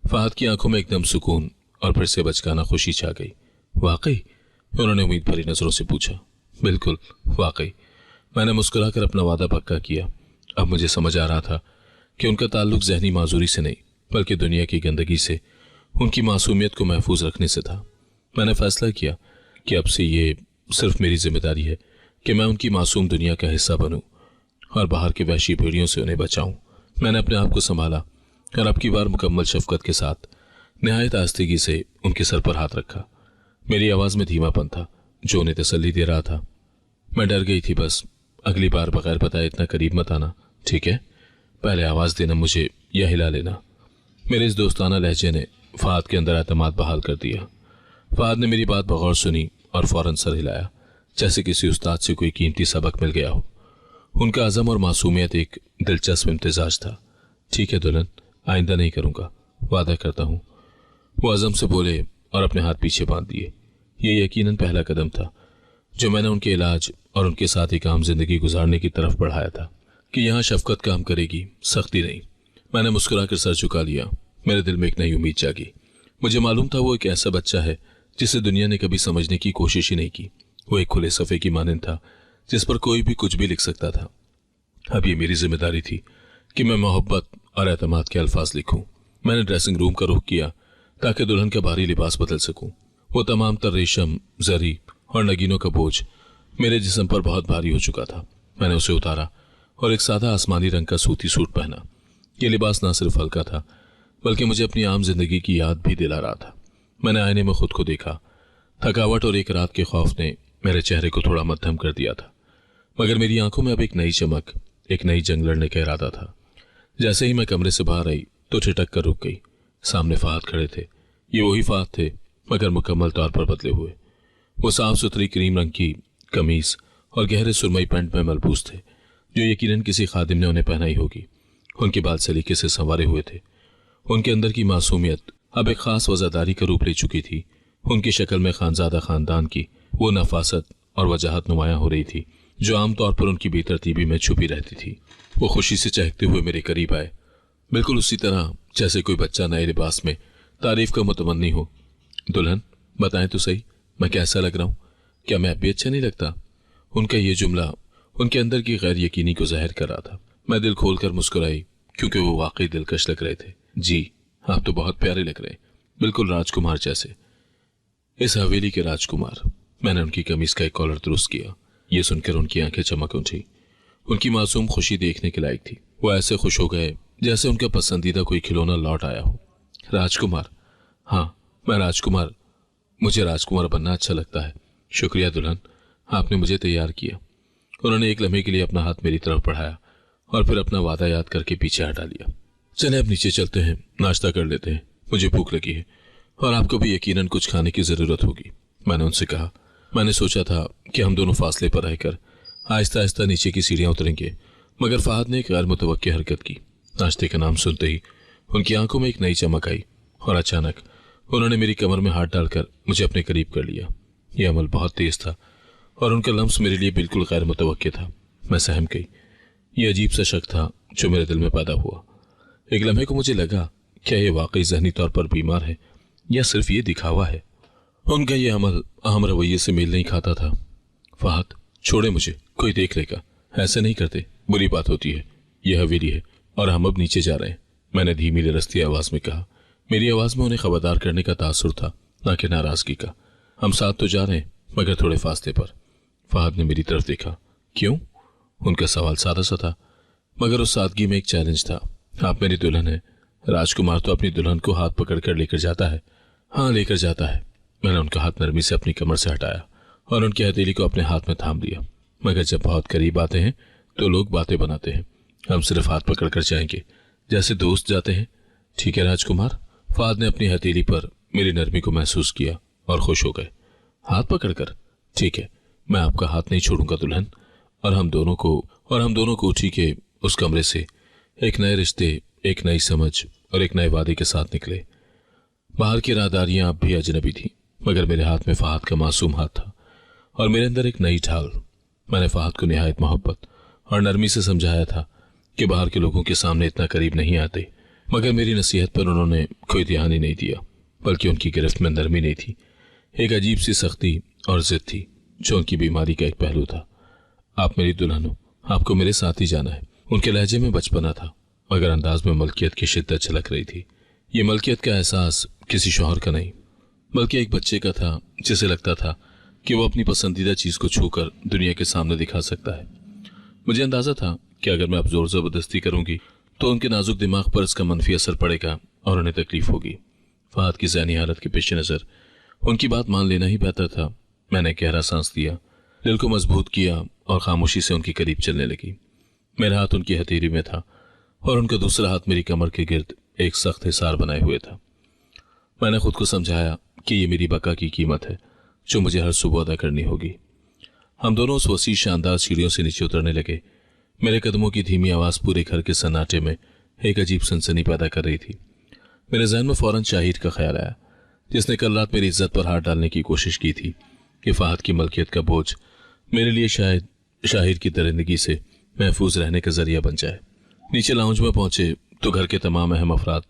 फहद की आंखों में एकदम सुकून और फिर से बचकाना खुशी छा गई। वाकई? उन्होंने उम्मीद भरी नजरों से पूछा। बिल्कुल वाकई। मैंने मुस्कुराकर अपना वादा पक्का किया। अब मुझे समझ आ रहा था कि उनका ताल्लुक जहनी माजूरी से नहीं बल्कि दुनिया की गंदगी से, उनकी मासूमियत को महफूज रखने से था। मैंने फैसला किया कि अब से ये सिर्फ मेरी जिम्मेदारी है कि मैं उनकी मासूम दुनिया का हिस्सा बनूं और बाहर के वहशी भेड़ियों से उन्हें बचाऊं। मैंने अपने आप को संभाला और अब की बार मुकम्मल शफकत के साथ निहायत आस्तीगी से उनके सर पर हाथ रखा। मेरी आवाज में धीमापन था जो उन्हें तसल्ली दे रहा था। मैं डर गई थी। बस अगली बार बगैर बताए इतना करीब मत आना, ठीक है? पहले आवाज देना मुझे या हिला लेना। मेरे इस दोस्ताना लहजे ने फहद के अंदर एतमाद बहाल कर दिया। फहद ने मेरी बात बगौर सुनी और फौरन सर हिलाया, जैसे किसी उस्ताद से कोई कीमती सबक मिल गया हो। उनका अज़म और मासूमियत एक दिलचस्प इम्तिजाज था। ठीक है दुल्हन, आइंदा नहीं करूंगा, वादा करता हूं। वो अज़म से बोले और अपने हाथ पीछे बांध दिए। ये यकीनन पहला कदम था जो मैंने उनके इलाज और उनके साथ एक आम जिंदगी गुजारने की तरफ बढ़ाया था कि यहाँ शफकत काम करेगी, सख्ती नहीं। मैंने मुस्कुराकर सर झुका लिया। मेरे दिल में एक नई उम्मीद जागी। मुझे मालूम था वो एक ऐसा बच्चा है जिसे दुनिया ने कभी समझने की कोशिश ही नहीं की। वो एक खुले सफ़े की मानंद था जिस पर कोई भी कुछ भी लिख सकता था। अब ये मेरी जिम्मेदारी थी कि मैं मोहब्बत और एतमाद के अल्फाज लिखूं। मैंने ड्रेसिंग रूम का रुख किया ताकि दुल्हन का भारी लिबास बदल सकूं। वो तमाम तर रेशम, जरी और नगीनों का बोझ मेरे जिस्म पर बहुत भारी हो चुका था। मैंने उसे उतारा और एक सादा आसमानी रंग का सूती सूट पहना। यह लिबास ना सिर्फ हल्का था बल्कि मुझे अपनी आम जिंदगी की याद भी दिला रहा था। मैंने आईने में खुद को देखा। थकावट और एक रात के खौफ ने मेरे चेहरे को थोड़ा मध्यम कर दिया था, मगर मेरी आंखों में अब एक नई चमक, एक नई जंग लड़ने का इरादा था। जैसे ही मैं कमरे से बाहर आई तो ठिठक कर रुक गई। सामने फहद खड़े थे। ये वही फहद थे मगर मुकम्मल तौर पर बदले हुए। वो साफ सुथरी क्रीम रंग की कमीज और गहरे सुरमई पैंट में मलबूस थे जो यकीनन किसी खादिम ने उन्हें पहनाई होगी। उनके बाल सलीके से संवारे हुए थे। उनके अंदर की मासूमियत अब एक खास वजादारी का रूप ले चुकी थी। उनकी शक्ल में खानजादा खानदान की वो नफासत और वजाहत नुमायां हो रही थी जो आमतौर पर उनकी बेतरतीबी में छुपी रहती थी। वो खुशी से चहकते हुए मेरे करीब आए, बिल्कुल उसी तरह जैसे कोई बच्चा नए लिबास में तारीफ का मुतमन्नी हो। दुल्हन, बताएं तो सही, मैं कैसा लग रहा हूं? क्या मैं भी अच्छा नहीं लगता? उनका ये जुमला उनके अंदर की गैर यकीनी को जाहिर कर रहा था। मैं दिल खोलकर मुस्कुराई क्योंकि वो वाकई दिलकश लग रहे थे। जी, आप तो बहुत प्यारे लग रहे हैं, बिल्कुल राजकुमार जैसे। इस हवेली के राजकुमार। मैंने उनकी कमीज का एक कॉलर दुरुस्त किया। ये सुनकर उनकी आंखें चमक उठी। उनकी मासूम खुशी देखने के लायक थी। वो ऐसे खुश हो गए जैसे उनका पसंदीदा कोई खिलौना लौट आया हो। राजकुमार? हाँ, मैं राजकुमार। मुझे राजकुमार बनना अच्छा लगता है। शुक्रिया दुल्हन, आपने मुझे तैयार किया। उन्होंने एक लम्हे के लिए अपना हाथ मेरी तरफ बढ़ाया और फिर अपना वादा याद करके पीछे हटा लिया। चले अब नीचे चलते हैं, नाश्ता कर लेते हैं, मुझे भूख लगी है और आपको भी यकीनन कुछ खाने की जरूरत होगी। मैंने उनसे कहा। मैंने सोचा था कि हम दोनों फासले पर रहकर आहिस्ता आहिस्ता नीचे की सीढ़ियां उतरेंगे, मगर फहद ने एक गैर मुतवक्की हरकत की। नाश्ते का नाम सुनते ही उनकी आंखों में एक नई चमक आई और अचानक उन्होंने मेरी कमर में हाथ डालकर मुझे अपने करीब कर लिया। यह अमल बहुत तेज था और उनका लम्स मेरे लिए बिल्कुल गैर मुतवक्की था। मैं सहम गई। यह अजीब सा शक था जो मेरे दिल में पैदा हुआ। एक लम्हे को मुझे लगा, क्या यह वाकई जहनी तौर पर बीमार है या सिर्फ ये दिखावा है? उनका यह अमल आम रवैये से मेल नहीं खाता था। फहद, छोड़े मुझे, कोई देख लेगा। ऐसे नहीं करते, बुरी बात होती है। यह हवेली है और हम अब नीचे जा रहे हैं, मैंने धीमी लरजती आवाज में कहा। मेरी आवाज में उन्हें खबरदार करने का तासुर था, ना कि नाराजगी का। हम साथ तो जा रहे हैं मगर थोड़े फासले पर। फहद ने मेरी तरफ देखा। क्यों? उनका सवाल सादा सा था मगर उस सादगी में एक चैलेंज था। आप मेरी दुल्हन है। राजकुमार तो अपनी दुल्हन को हाथ पकड़कर लेकर जाता है। हाँ, लेकर जाता है। मैंने उनका हाथ नरमी से अपनी कमर से हटाया और उनकी हथेली को अपने हाथ में थाम लिया। मगर जब बहुत करीब आते हैं तो लोग बातें बनाते हैं। हम सिर्फ हाथ पकड़कर जाएंगे जैसे दोस्त जाते हैं। ठीक है राजकुमार? फहद ने अपनी हथेली पर मेरी नरमी को महसूस किया और खुश हो गए। हाथ पकड़कर? ठीक है, मैं आपका हाथ नहीं छोड़ूंगा दुल्हन। और हम दोनों को उठी के उस कमरे से एक नए रिश्ते, एक नई समझ और एक नए वादे के साथ निकले। बाहर की राहदारियां अब भी अजनबी थी मगर मेरे हाथ में फहद का मासूम हाथ था और मेरे अंदर एक नई ढाल। मैंने फहद को निहायत मोहब्बत और नरमी से समझाया था कि बाहर के लोगों के सामने इतना करीब नहीं आते, मगर मेरी नसीहत पर उन्होंने कोई ध्यान ही नहीं दिया। बल्कि उनकी गिरफ्त में नरमी नहीं थी, एक अजीब सी सख्ती और जिद थी जो उनकी बीमारी का एक पहलू था। आप मेरी दुल्हन हो, आपको मेरे साथ ही जाना है। उनके लहजे में बचपना था, मगर अंदाज में मलकियत की शिद्दत झलक रही थी। ये मलकियत का एहसास किसी शौहर का नहीं, बल्कि एक बच्चे का था जिसे लगता था कि वो अपनी पसंदीदा चीज को छूकर दुनिया के सामने दिखा सकता है। मुझे अंदाजा था कि अगर मैं अब जोर जबरदस्ती करूंगी तो उनके नाजुक दिमाग पर इसका मनफी असर पड़ेगा और उन्हें तकलीफ होगी। फहद की ज़हनी हालत के पेश नज़र उनकी बात मान लेना ही बेहतर था। मैंने गहरा सांस लिया, दिल को मजबूत किया और खामोशी से उनके करीब चलने लगी। मेरा हाथ उनकी हथेली में था और उनका दूसरा हाथ मेरी कमर के गिर्द एक सख्त हिसार बनाए हुए था। मैंने खुद को समझाया कि ये मेरी बका की कीमत है जो मुझे हर सुबह अदा करनी होगी। हम दोनों उस वसी शानदार सीढ़ियों से नीचे उतरने लगे। मेरे कदमों की धीमी आवाज पूरे घर के सन्नाटे में एक अजीब सनसनी पैदा कर रही थी। मेरे जहन में फौरन शाहिर का ख्याल आया, जिसने कल रात मेरी इज्जत पर हाथ डालने की कोशिश की थी कि फहद की मलकियत का बोझ मेरे लिए शायद शाहिर की दरिंदगी से महफूज रहने का जरिया बन जाए। नीचे लाउंज में पहुंचे तो घर के तमाम अहम अफराद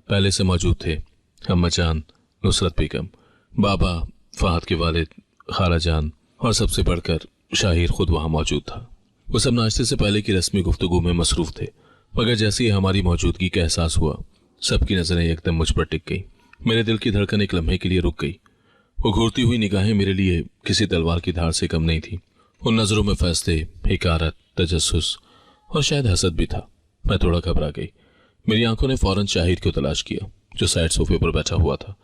पहले से मौजूद थे। अम्मा जान, नुसरत बेगम, बाबा, फहद के वालिद, खाला जान और सबसे बढ़कर शाहिर खुद वहां मौजूद था। वो सब नाश्ते से पहले की रस्मी गुफ्तगू में मसरूफ थे, मगर जैसे ही हमारी मौजूदगी का एहसास हुआ सबकी नजरें एकदम मुझ पर टिक गई। मेरे दिल की धड़कन एक लम्हे के लिए रुक गई। वो घूरती हुई निगाहें मेरे लिए किसी तलवार की धार से कम नहीं थी। उन नजरों में फैसले, हिकारत, तजस्सुस और शायद हसद भी था। मैं थोड़ा घबरा गई। मेरी आंखों ने फौरन शाहिर को तलाश किया जो साइड सोफे पर बैठा हुआ था।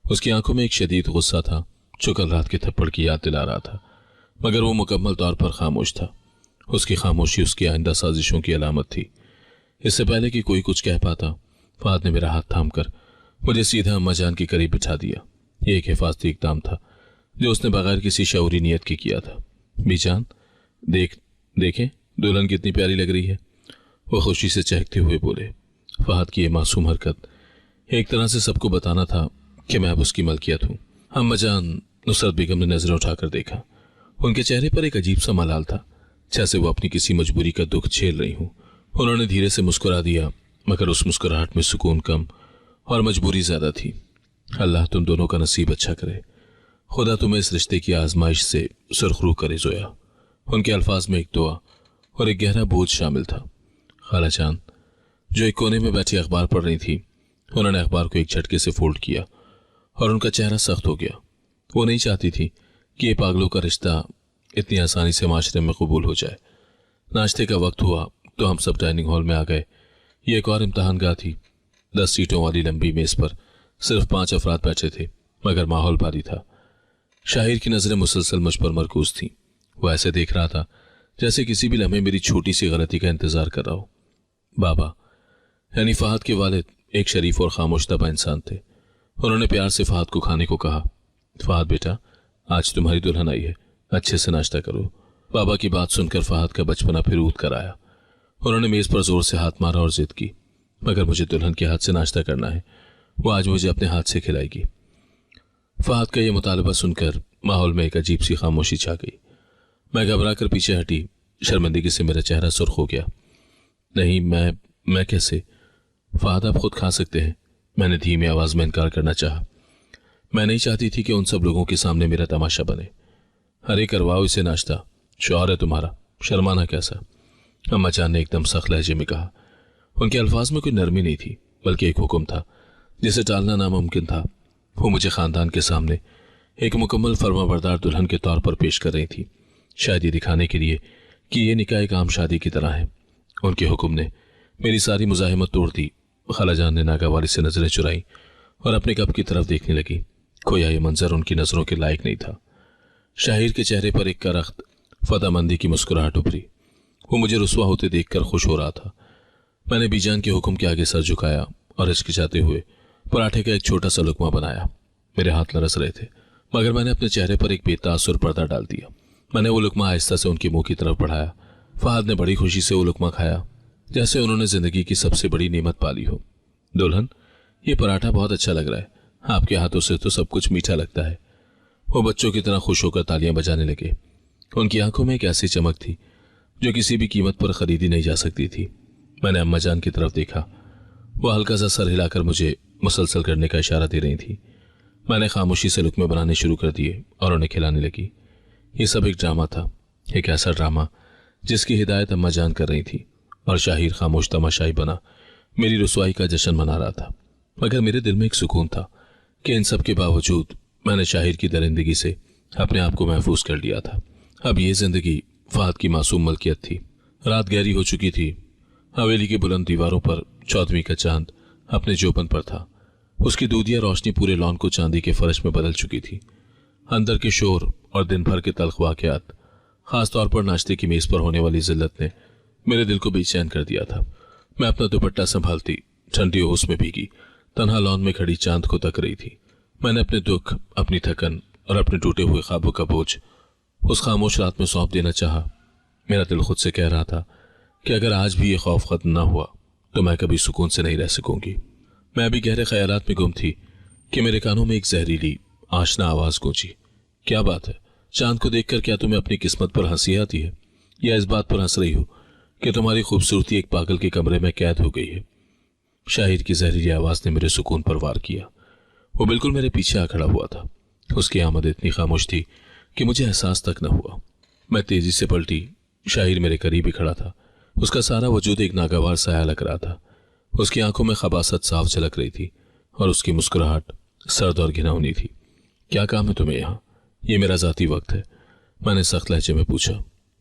उसकी आंखों में एक शदीद गुस्सा था जो कल रात के थप्पड़ की याद दिला रहा था, मगर वो मुकम्मल तौर पर खामोश था। उसकी खामोशी उसकी आइंदा साजिशों की अलामत थी। इससे पहले कि कोई कुछ कह पाता, फहद ने मेरा हाथ थामकर मुझे सीधा अम्मा जान के करीब बिठा दिया। ये एक हिफाजती इक़दाम था जो उसने बगैर किसी शऊरी नियत के किया था। बीजान, देखें दुल्हन कितनी प्यारी लग रही है, वो खुशी से चहकते हुए बोले। फहद की ये मासूम हरकत एक तरह से सबको बताना था कि मैं अब उसकी मलकियत हूँ। अम्मा जान, नुसरत बेगम ने नजरें उठाकर देखा। उनके चेहरे पर एक अजीब सा मलाल था, जैसे वो अपनी किसी मजबूरी का दुख झेल रही हूँ। उन्होंने धीरे से मुस्कुरा दिया, मगर उस मुस्कुराहट में सुकून कम और मजबूरी ज्यादा थी। अल्लाह तुम दोनों का नसीब अच्छा करे, खुदा तुम्हें इस रिश्ते की आजमाइश से सुरखरू करे जोया। उनके अल्फाज में एक दुआ और एक गहरा बोझ शामिल था। खाला जान, जो एक कोने में बैठी अखबार पढ़ रही थी, उन्होंने अखबार को एक झटके से फोल्ड किया और उनका चेहरा सख्त हो गया। वो नहीं चाहती थी कि ये पागलों का रिश्ता इतनी आसानी से माशरे में कबूल हो जाए। नाश्ते का वक्त हुआ तो हम सब डाइनिंग हॉल में आ गए। ये एक और इम्तहानगाह थी। 10 सीटों वाली लंबी मेज पर सिर्फ 5 अफराद बैठे थे, मगर माहौल भारी था। शाहिर की नजरें मुसलसल मुझ पर मरकूज थीं। वो ऐसे देख रहा था जैसे किसी भी लम्हे मेरी छोटी सी गलती का इंतजार कर रहा हो। बाबा यानी फहद के वालिद एक शरीफ और खामोश तबा इंसान थे। उन्होंने प्यार से फहद को खाने को कहा। फहद बेटा, आज तुम्हारी दुल्हन आई है, अच्छे से नाश्ता करो। बाबा की बात सुनकर फहद का बचपना फिर ऊद कर आया। उन्होंने मेज पर जोर से हाथ मारा और जिद की, मगर मुझे दुल्हन के हाथ से नाश्ता करना है, वो आज मुझे अपने हाथ से खिलाएगी। फहद का यह मुतालबा सुनकर माहौल में एक अजीब सी खामोशी छा गई। मैं घबरा कर पीछे हटी। शर्मिंदगी से मेरा चेहरा सुर्ख हो गया। नहीं, मैं कैसे? फहद आप खुद खा सकते हैं, मैंने धीमी आवाज में इनकार करना चाहा। मैं नहीं चाहती थी कि उन सब लोगों के सामने मेरा तमाशा बने। अरे करवाओ इसे नाश्ता, शौहर है तुम्हारा, शर्माना कैसा? अम्मा जान ने एकदम सख्त लहजे में कहा। उनके अल्फाज में कोई नरमी नहीं थी, बल्कि एक हुक्म था जिसे टालना नामुमकिन था। वो मुझे खानदान के सामने एक मुकम्मल फर्माबरदार दुल्हन के तौर पर पेश कर रही थी, शायद ये दिखाने के लिए कि ये निकाह एक आम शादी की तरह है। उनके हुक्म ने मेरी सारी मुजाहिमत तोड़ दी। खाला जान ने नागावाली से नजरें चुराई और अपने कप की तरफ देखने लगी। खोया ये मंजर उनकी नजरों के लायक नहीं था। शाहिर के चेहरे पर एक करख्त फतामंदी की मुस्कुराहट उभरी। वो मुझे रुस्वा होते देखकर खुश हो रहा था। मैंने बीजान के हुक्म के आगे सर झुकाया और हिचकिचाते हुए पराठे का एक छोटा सा लुकमा बनाया। मेरे हाथ लरस रहे थे, मगर मैंने अपने चेहरे पर एक बेतासुर पर्दा डाल दिया। मैंने वो लुकमा आहिस्ता से उनके मुंह की तरफ बढ़ाया। फहद ने बड़ी खुशी से वो लुकमा खाया, जैसे उन्होंने जिंदगी की सबसे बड़ी नेमत पाली हो। दुल्हन, ये पराठा बहुत अच्छा लग रहा है, आपके हाथों से तो सब कुछ मीठा लगता है। वो बच्चों की तरह खुश होकर तालियां बजाने लगे। उनकी आंखों में एक ऐसी चमक थी जो किसी भी कीमत पर खरीदी नहीं जा सकती थी। मैंने अम्मा जान की तरफ देखा। वो हल्का सा सर हिलाकर मुझे मुसलसल करने का इशारा दे रही थी। मैंने खामोशी से लुकमे बनाने शुरू कर दिए और उन्हें खिलाने लगी। ये सब एक ड्रामा था, एक ऐसा ड्रामा जिसकी हिदायत अम्मा जान कर रही थी और शाहिर खामोश तमाशाई बना मेरी रुसवाई का जश्न मना रहा था। मगर मेरे दिल में एक सुकून था कि इन सब के बावजूद मैंने शाहिर की दरिंदगी से अपने आप को महफूज कर लिया था। अब ये जिंदगी फहद की मासूम मलकियत थी। रात गहरी हो चुकी थी। हवेली की बुलंद दीवारों पर चौदहवीं का चांद अपने जोबन पर था। उसकी दूधिया रोशनी पूरे लॉन को चांदी के फर्श में बदल चुकी थी। अंदर के शोर और दिन भर के तल्ख वाकयात, खासतौर पर नाश्ते की मेज पर होने वाली जिल्लत ने मेरे दिल को बेचैन कर दिया था। मैं अपना दुपट्टा संभालती ठंडी ओस में भीगी तन्हा लॉन में खड़ी चांद को तक रही थी। मैंने अपने दुख, अपनी थकन और अपने टूटे हुए ख्वाबों का बोझ उस खामोश रात में सौंप देना चाहा। मेरा दिल खुद से कह रहा था कि अगर आज भी ये खौफ खत्म न हुआ तो मैं कभी सुकून से नहीं रह सकूंगी। मैं अभी गहरे ख्यालात में गुम थी कि मेरे कानों में एक जहरीली आशना आवाज गूंजी। क्या बात है? चांद को देखकर क्या तुम्हें अपनी किस्मत पर हंसी आती है, या इस बात पर हंस रही हो कि तुम्हारी खूबसूरती एक पागल के कमरे में कैद हो गई है? शाहिर की जहरीली आवाज ने मेरे सुकून पर वार किया। वो बिल्कुल मेरे पीछे आ खड़ा हुआ था। उसकी आमद इतनी खामोश थी कि मुझे एहसास तक न हुआ। मैं तेजी से पलटी। शाहिर मेरे करीब ही खड़ा था। उसका सारा वजूद एक नागवार साया लग रहा था। उसकी आंखों में खबासत साफ झलक रही थी और उसकी मुस्कुराहट सर्द और घिनौनी थी। क्या काम है तुम्हें यहाँ? ये मेरा जाती वक्त है, मैंने सख्त लहजे में पूछा,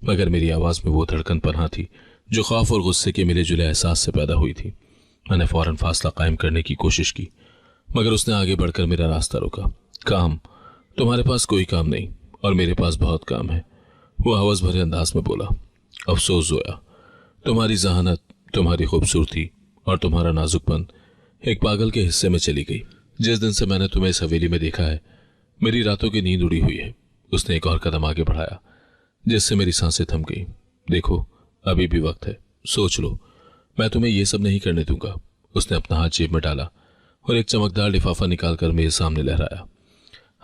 मगर मेरी आवाज में वो धड़कन पनाह थी जो खौफ और गुस्से के मिले जुले एहसास से पैदा हुई थी। मैंने फौरन फासला कायम करने की कोशिश की, मगर उसने आगे बढ़कर मेरा रास्ता रोका। काम? तुम्हारे पास कोई काम नहीं और मेरे पास बहुत काम है, वो हवस भरे अंदाज में बोला। अफसोस जोया, तुम्हारी जहानत, तुम्हारी खूबसूरती और तुम्हारा नाजुकपन एक पागल के हिस्से में चली गई। जिस दिन से मैंने तुम्हें इस हवेली में देखा है मेरी रातों की नींद उड़ी हुई है। उसने एक और कदम आगे बढ़ाया जिससे मेरी सांसें थम गई। देखो, अभी भी वक्त है, सोच लो, मैं तुम्हें यह सब नहीं करने दूंगा। उसने अपना हाथ जेब में डाला और एक चमकदार लिफाफा निकालकर मेरे सामने लहराया।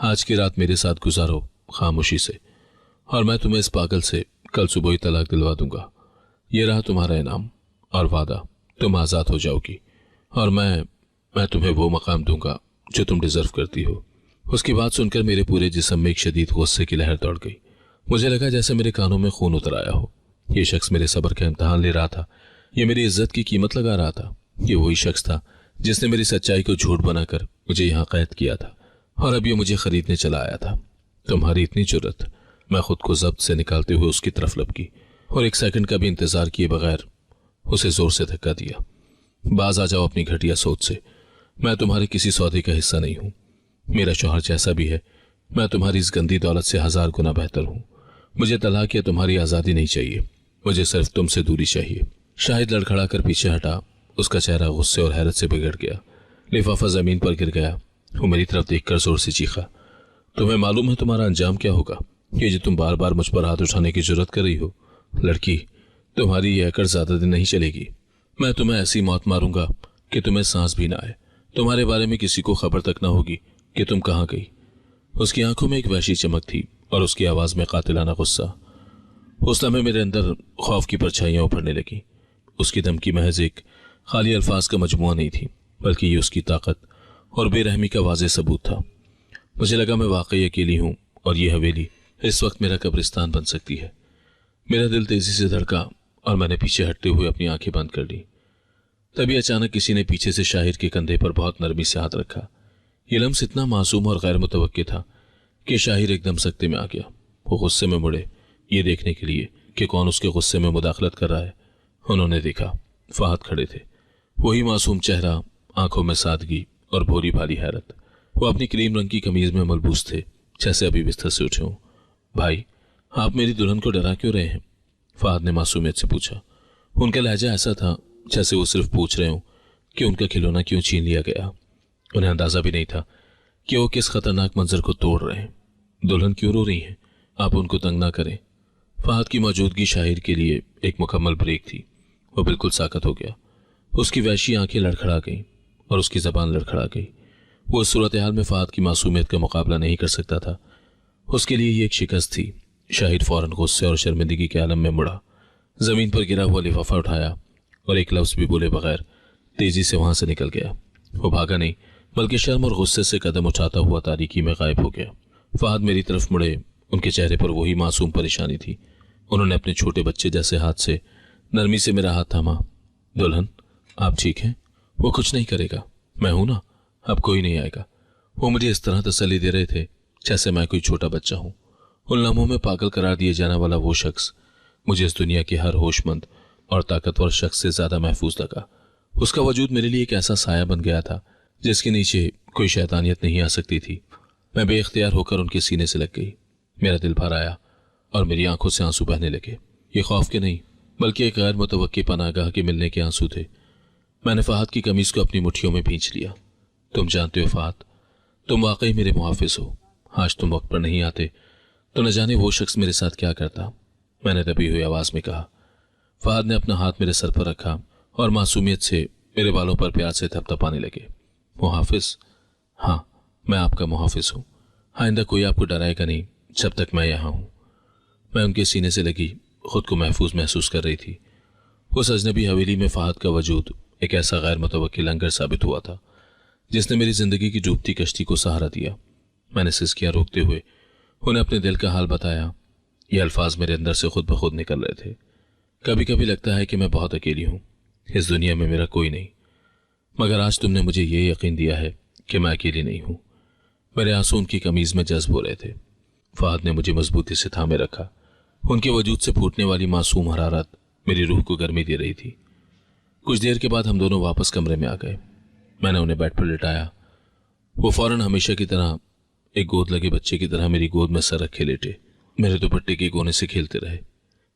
आज की रात मेरे साथ गुजारो खामोशी से, और मैं तुम्हें इस पागल से कल सुबह ही तलाक दिलवा दूंगा। ये रहा तुम्हारा इनाम और वादा, तुम आजाद हो जाओगी और मैं तुम्हें वो मकाम दूंगा जो तुम डिजर्व करती हो। उसकी बात सुनकर मेरे पूरे जिस्म में एक शदीद गुस्से की लहर दौड़ गई। मुझे लगा जैसे मेरे कानों में खून उतर आया हो। ये शख्स मेरे सब्र का इम्तहान ले रहा था, ये मेरी इज्जत की कीमत लगा रहा था। ये वही शख्स था जिसने मेरी सच्चाई को झूठ बनाकर मुझे यहाँ कैद किया था और अब ये मुझे खरीदने चला आया था। तुम्हारी इतनी जुर्रत! मैं खुद को जब्त से निकालते हुए उसकी तरफ लपकी और एक सेकंड का भी इंतजार किए बगैर उसे जोर से धक्का दिया। बाज आ जाओ अपनी घटिया सोच से, मैं तुम्हारे किसी सौदे का हिस्सा नहीं हूं। मेरा शौहर जैसा भी है, मैं तुम्हारी इस गंदी दौलत से 1000 गुना बेहतर हूं। मुझे तलाक या तुम्हारी आजादी नहीं चाहिए, मुझे सिर्फ तुमसे दूरी चाहिए। शाहिद लड़खड़ा कर पीछे हटा। उसका चेहरा गुस्से और हैरत से बिगड़ गया। लिफाफा जमीन पर गिर गया। वो मेरी तरफ देखकर जोर से चीखा, तुम्हें मालूम है तुम्हारा अंजाम क्या होगा? ये जो तुम बार बार मुझ पर हाथ उठाने की जरूरत कर रही हो, लड़की, तुम्हारी ये अकड़ ज्यादा दिन नहीं चलेगी। मैं तुम्हें ऐसी मौत मारूंगा कि तुम्हें सांस भी ना आए। तुम्हारे बारे में किसी को खबर तक ना होगी कि तुम कहाँ गई। उसकी आंखों में एक वहशी चमक थी और उसकी आवाज में कातिलाना गुस्सा। उस समय मेरे अंदर खौफ की परछाइयां उभरने लगी। उसकी धमकी महज एक खाली अल्फाज का मजमुआ नहीं थी, बल्कि ये उसकी ताकत और बेरहमी का वाज़ेह सबूत था। मुझे लगा मैं वाकई अकेली हूं और ये हवेली इस वक्त मेरा कब्रिस्तान बन सकती है। मेरा दिल तेजी से धड़का और मैंने पीछे हटते हुए अपनी आंखें बंद कर ली। तभी अचानक किसी ने पीछे से शाहिर के कंधे पर बहुत नरमी से हाथ रखा। ये लम्स इतना मासूम और गैर मुतवक्के था कि शाहिर एकदम सख्ते में आ गया। वो गुस्से में मुड़े ये देखने के लिए कि कौन उसके गुस्से में मुदाखलत कर रहा है। उन्होंने देखा फहद खड़े थे। वही मासूम चेहरा, आंखों में सादगी और भोरी भारी हैरत। वो अपनी क्रीम रंग की कमीज में मलबूस थे, जैसे अभी बिस्तर से उठे हों। भाई, आप मेरी दुल्हन को डरा क्यों रहे हैं? फहद ने मासूमियत से पूछा। उनका लहजा ऐसा था जैसे वो सिर्फ पूछ रहे हों कि उनका खिलौना क्यों छीन लिया गया। उन्हें अंदाजा भी नहीं था कि वो किस खतरनाक मंजर को तोड़ रहे हैं। दुल्हन क्यों रो रही हैं? आप उनको तंग ना करें। फहद की मौजूदगी शाहिर के लिए एक मुकम्मल ब्रेक थी। वो बिल्कुल साकत हो गया। उसकी वहशी आंखें लड़खड़ा गईं और उसकी जबान लड़खड़ा गई। वो उस सूरत हाल में फहद की मासूमियत का मुकाबला नहीं कर सकता था। उसके लिए ये एक शिकस्त थी। शाहिर फौरन गुस्से और शर्मिंदगी के आलम में मुड़ा, जमीन पर गिरा हुआ लिफाफा उठाया और एक लफ्ज भी बोले बगैर तेजी से वहां से निकल गया। वो भागा नहीं बल्कि शर्म और गुस्से से कदम उठाता हुआ तारीकी में गायब हो गया। फहद मेरी तरफ मुड़े। उनके चेहरे पर वही मासूम परेशानी थी। उन्होंने अपने छोटे बच्चे जैसे हाथ से नरमी से मेरा हाथ थामा। दुल्हन, आप ठीक हैं? वो कुछ नहीं करेगा, मैं हूं ना, अब कोई नहीं आएगा। वो मुझे इस तरह तसल्ली दे रहे थे जैसे मैं कोई छोटा बच्चा हूं। उन लम्हों में पागल करार दिए जाने वाला वो शख्स मुझे इस दुनिया के हर होशमंद और ताकतवर शख्स से ज्यादा महफूज लगा। उसका वजूद मेरे लिए एक ऐसा साया बन गया था जिसके नीचे कोई शैतानियत नहीं आ सकती थी। मैं बेइख्तियार होकर उनके सीने से लग गई। मेरा दिल भर आया और मेरी आंखों से आंसू बहने लगे। ये खौफ के नहीं, बल्कि एक गैर मुतवक्की पनाहगाह के मिलने के आंसू थे। मैंने फहद की कमीज को अपनी मुट्ठियों में भींच लिया। तुम जानते हो फहद, तुम वाकई मेरे मुहाफिज हो। आज तुम वक्त पर नहीं आते तो न जाने वो शख्स मेरे साथ क्या करता, मैंने दबी हुई आवाज में कहा। फहद ने अपना हाथ मेरे सर पर रखा और मासूमियत से मेरे बालों पर प्यार से थपथपाने लगे। मुहाफिज? हाँ, मैं आपका मुहाफिज हूं। आइंदा कोई आपको डराएगा नहीं जब तक मैं यहां हूं। मैं उनके सीने से लगी खुद को महफूज महसूस कर रही थी। उस अजनबी हवेली में फहद का वजूद एक ऐसा गैर मुतवक्किल लंगर साबित हुआ था जिसने मेरी जिंदगी की डूबती कश्ती को सहारा दिया। मैंने सिसकियां रोकते हुए उन्हें अपने दिल का हाल बताया। ये अल्फाज मेरे अंदर से खुद ब खुद निकल रहे थे। कभी कभी लगता है कि मैं बहुत अकेली हूं, इस दुनिया में मेरा कोई नहीं, मगर आज तुमने मुझे ये यकीन दिया है कि मैं अकेली नहीं हूं। मेरे आंसू उनकी कमीज में जज्ब हो रहे थे। फहद ने मुझे मजबूती से थामे रखा। उनके वजूद से फूटने वाली मासूम हरारत मेरी रूह को गर्मी दे रही थी। कुछ देर के बाद हम दोनों वापस कमरे में आ गए। मैंने उन्हें बेड पर लिटाया। वो फौरन हमेशा की तरह एक गोद लगे बच्चे की तरह मेरी गोद में सर रखे लेटे मेरे दुपट्टे के कोने से खेलते रहे।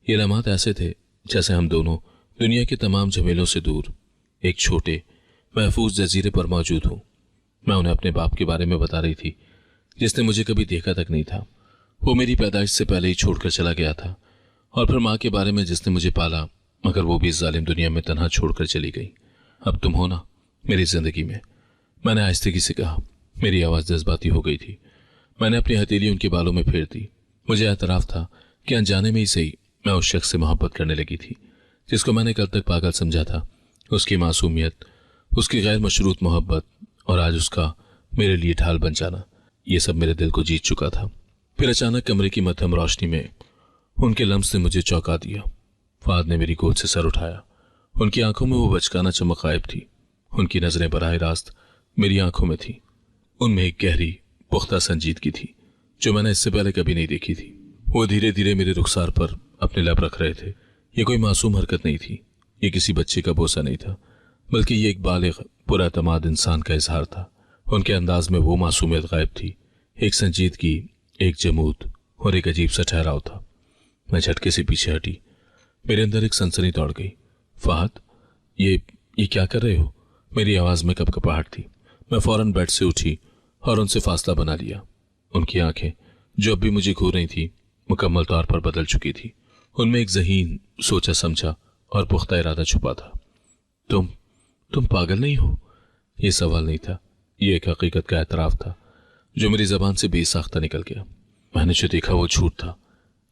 ये लम्हात ऐसे थे जैसे हम दोनों दुनिया के तमाम झमेलों से दूर एक छोटे महफूज जजीरे पर मौजूद हूं। मैं उन्हें अपने बाप के बारे में बता रही थी जिसने मुझे कभी देखा तक नहीं था। वो मेरी पैदाइश से पहले ही छोड़कर चला गया था। और फिर माँ के बारे में जिसने मुझे पाला, मगर वो भी इस जालिम दुनिया में तन्हा छोड़कर चली गई। अब तुम हो ना मेरी जिंदगी में, मैंने आहिस्तेगी से कहा। मेरी आवाज जज्बाती हो गई थी। मैंने अपनी हथेली उनके बालों में फेर दी। मुझे एतराफ था कि अनजाने में ही सही मैं उस शख्स से मोहब्बत करने लगी थी जिसको मैंने कल तक पागल समझा था। उसकी मासूमियत, उसकी गैर मशरूत मोहब्बत और आज उसका मेरे लिए ढाल बन जाना, ये सब मेरे दिल को जीत चुका था। फिर अचानक कमरे की मध्यम रोशनी में उनके लम्स ने मुझे चौंका दिया। फहद ने मेरी गोद से सर उठाया। उनकी आंखों में वो बचकाना चमक गायब थी। उनकी नजरें बराह रास्त मेरी आंखों में थी। उनमें एक गहरी पुख्ता संजीदगी थी जो मैंने इससे पहले कभी नहीं देखी थी। वो धीरे धीरे मेरे रुखसार पर अपने लब रख रहे थे। ये कोई मासूम हरकत नहीं थी, ये किसी बच्चे का बोसा नहीं था, बल्कि ये एक बालिग पुरअतमाद इंसान का इजहार था। उनके अंदाज में वो मासूमियत गायब थी, एक संजीदगी, एक जमूद और एक अजीब सा ठहराव था। मैं झटके से पीछे हटी। मेरे अंदर एक सनसनी दौड़ गई। फहद, ये क्या कर रहे हो? मेरी आवाज में कपकपाहट थी। मैं फौरन बेड से उठी और उनसे फासला बना लिया। उनकी आंखें जो अब भी मुझे घूर रही थी मुकम्मल तौर पर बदल चुकी थी। उनमें एक ज़हीन, सोचा समझा और पुख्ता इरादा छुपा था। तुम पागल नहीं हो? यह सवाल नहीं था, यह एक हकीकत का एतराफ था जो मेरी जबान से बेसाख्ता निकल गया। मैंने जो देखा वो झूठ था।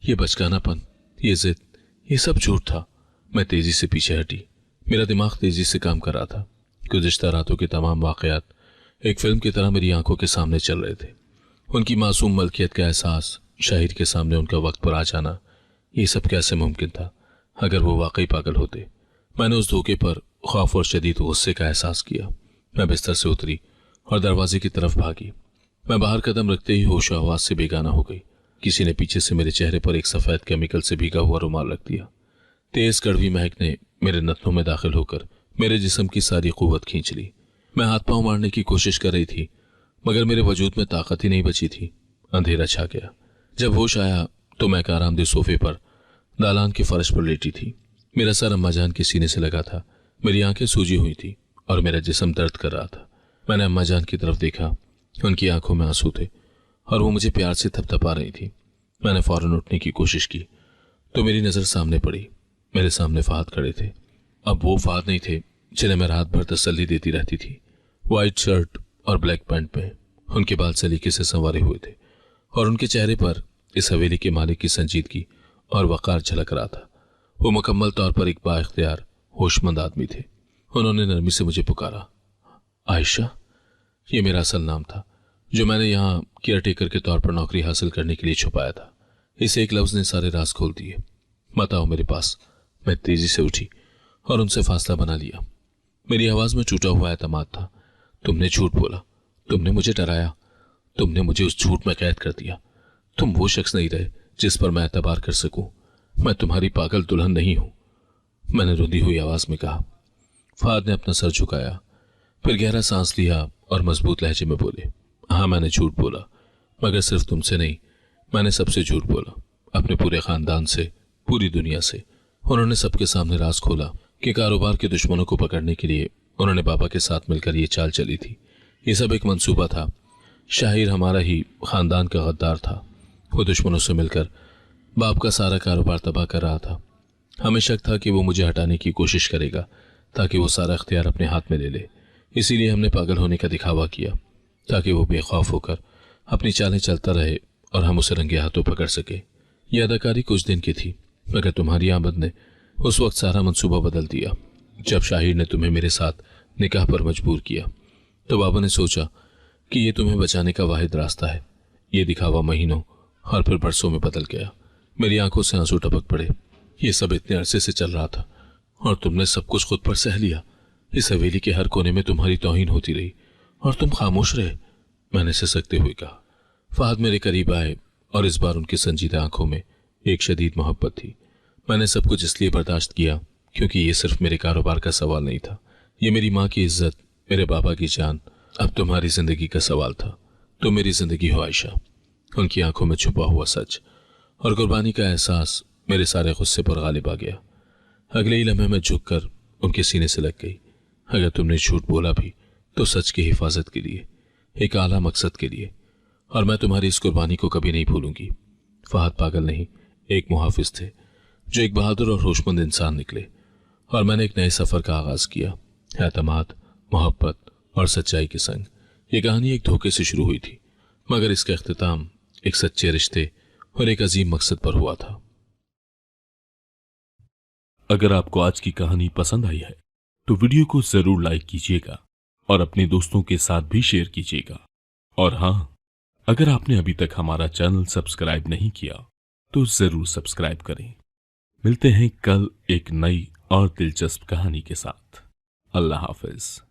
ये बचकानापन, ये जिद, ये सब झूठ था। मैं तेजी से पीछे हटी। मेरा दिमाग तेजी से काम कर रहा था। गुज़िश्ता रातों के तमाम वाकयात एक फिल्म की तरह मेरी आंखों के सामने चल रहे थे। उनकी मासूम मलकियत का एहसास, शाहिद के सामने उनका वक्त पर आ जाना, ये सब कैसे मुमकिन था अगर वो वाकई पागल होते। मैंने उस धोखे पर खौफ और शदीद गुस्से का एहसास किया। मैं बिस्तर से उतरी और दरवाजे की तरफ भागी। मैं बाहर कदम रखते ही होश आवाज से बेगाना हो गई। किसी ने पीछे से मेरे चेहरे पर एक सफेद केमिकल से भीगा हुआ रुमाल रख दिया। तेज कड़वी महक ने मेरे नथनों में दाखिल होकर मेरे जिस्म की सारी कुव्वत खींच ली। मैं हाथ पांव मारने की कोशिश कर रही थी, मगर मेरे वजूद में ताकत ही नहीं बची थी। अंधेरा छा गया। जब होश आया तो मैं एक आरामदेह सोफे पर दालान के फर्श पर लेटी थी। मेरा सर अम्मा जान के सीने से लगा था। मेरी आंखें सूजी हुई थी और मेरा जिस्म दर्द कर रहा था। मैंने अम्मा जान की तरफ देखा। उनकी आंखों में आंसू थे और वो मुझे प्यार से थपथपा रही थी। मैंने फौरन उठने की कोशिश की तो मेरी नजर सामने पड़ी। मेरे सामने फहद खड़े थे। अब वो फहद नहीं थे जिन्हें मैं रात भर तसल्ली देती रहती थी। व्हाइट शर्ट और ब्लैक पैंट में उनके बाल सलीके से संवारे हुए थे और उनके चेहरे पर इस हवेली के मालिक की संजीदगी और वकार झलक रहा था। वो मुकम्मल तौर पर एक बाइख्तियार होशमंद आदमी थे। उन्होंने नरमी से मुझे पुकारा, आयशा। ये मेरा असल नाम था, जो मैंने यहाँ केयरटेकर के तौर पर नौकरी हासिल करने के लिए छुपाया था। इस एक लफ्ज ने सारे राज खोल दिए। मत आओ मेरे पास। मैं तेजी से उठी और उनसे फासला बना लिया। मेरी आवाज में टूटा हुआ एतमाद था। तुमने झूठ बोला, तुमने मुझे डराया, तुमने मुझे उस झूठ में कैद कर दिया। तुम वो शख्स नहीं रहे जिस पर मैं एतबार कर सकूं। मैं तुम्हारी पागल दुल्हन नहीं हूं, मैंने रुंधी हुई आवाज में कहा। फहद ने अपना सर झुकाया, फिर गहरा सांस लिया और मजबूत लहजे में बोले, हाँ मैंने झूठ बोला, मगर सिर्फ तुमसे नहीं, मैंने सबसे झूठ बोला, अपने पूरे खानदान से, पूरी दुनिया से। उन्होंने सबके सामने राज खोला कि कारोबार के दुश्मनों को पकड़ने के लिए उन्होंने बाबा के साथ मिलकर ये चाल चली थी। ये सब एक मंसूबा था। शाहिर हमारा ही खानदान का गद्दार था। वो दुश्मनों से मिलकर बाप का सारा कारोबार तबाह कर रहा था। हमें शक था कि वो मुझे हटाने की कोशिश करेगा ताकि वो सारा इख्तियार अपने हाथ में ले ले। इसीलिए हमने पागल होने का दिखावा किया ताकि वो बेखौफ होकर अपनी चालें चलता रहे और हम उसे रंगे हाथों पकड़ सके। यह अदाकारी कुछ दिन की थी, मगर तुम्हारी आमद ने उस वक्त सारा मंसूबा बदल दिया। जब शाहिर ने तुम्हें मेरे साथ निकाह पर मजबूर किया तो बाबा ने सोचा कि ये तुम्हें बचाने का वाहिद रास्ता है। ये दिखावा महीनों और फिर बरसों में बदल गया। मेरी आंखों से आंसू टपक पड़े। ये सब इतने अरसे से चल रहा था और तुमने सब कुछ खुद पर सह लिया। इस हवेली के हर कोने में तुम्हारी तौहीन होती रही और तुम खामोश रहे, मैंने सिसकते हुए कहा। फहद मेरे करीब आए और इस बार उनकी संजीदा आंखों में एक शदीद मोहब्बत थी। मैंने सब कुछ इसलिए बर्दाश्त किया क्योंकि ये सिर्फ मेरे कारोबार का सवाल नहीं था। ये मेरी माँ की इज्जत, मेरे बाबा की जान, अब तुम्हारी जिंदगी का सवाल था। तुम मेरी जिंदगी हो आयशा। उनकी आंखों में छुपा हुआ सच और कुर्बानी का एहसास मेरे सारे गुस्से पर गालिब आ गया। अगले ही लम्हे में झुककर उनके सीने से लग गई। अगर तुमने झूठ बोला भी तो सच की हिफाजत के लिए, एक आला मकसद के लिए, और मैं तुम्हारी इस कुर्बानी को कभी नहीं भूलूंगी। फहद पागल नहीं, एक मुहाफिज थे जो एक बहादुर और होशमंद इंसान निकले, और मैंने एक नए सफर का आगाज किया, एतमाद, मोहब्बत और सच्चाई के संग। ये कहानी एक धोखे से शुरू हुई थी, मगर इसका इख्तिताम एक सच्चे रिश्ते और एक अजीम मकसद पर हुआ था। अगर आपको आज की कहानी पसंद आई है तो वीडियो को जरूर लाइक कीजिएगा और अपने दोस्तों के साथ भी शेयर कीजिएगा। और हाँ, अगर आपने अभी तक हमारा चैनल सब्सक्राइब नहीं किया तो जरूर सब्सक्राइब करें। मिलते हैं कल एक नई और दिलचस्प कहानी के साथ। अल्लाह हाफिज।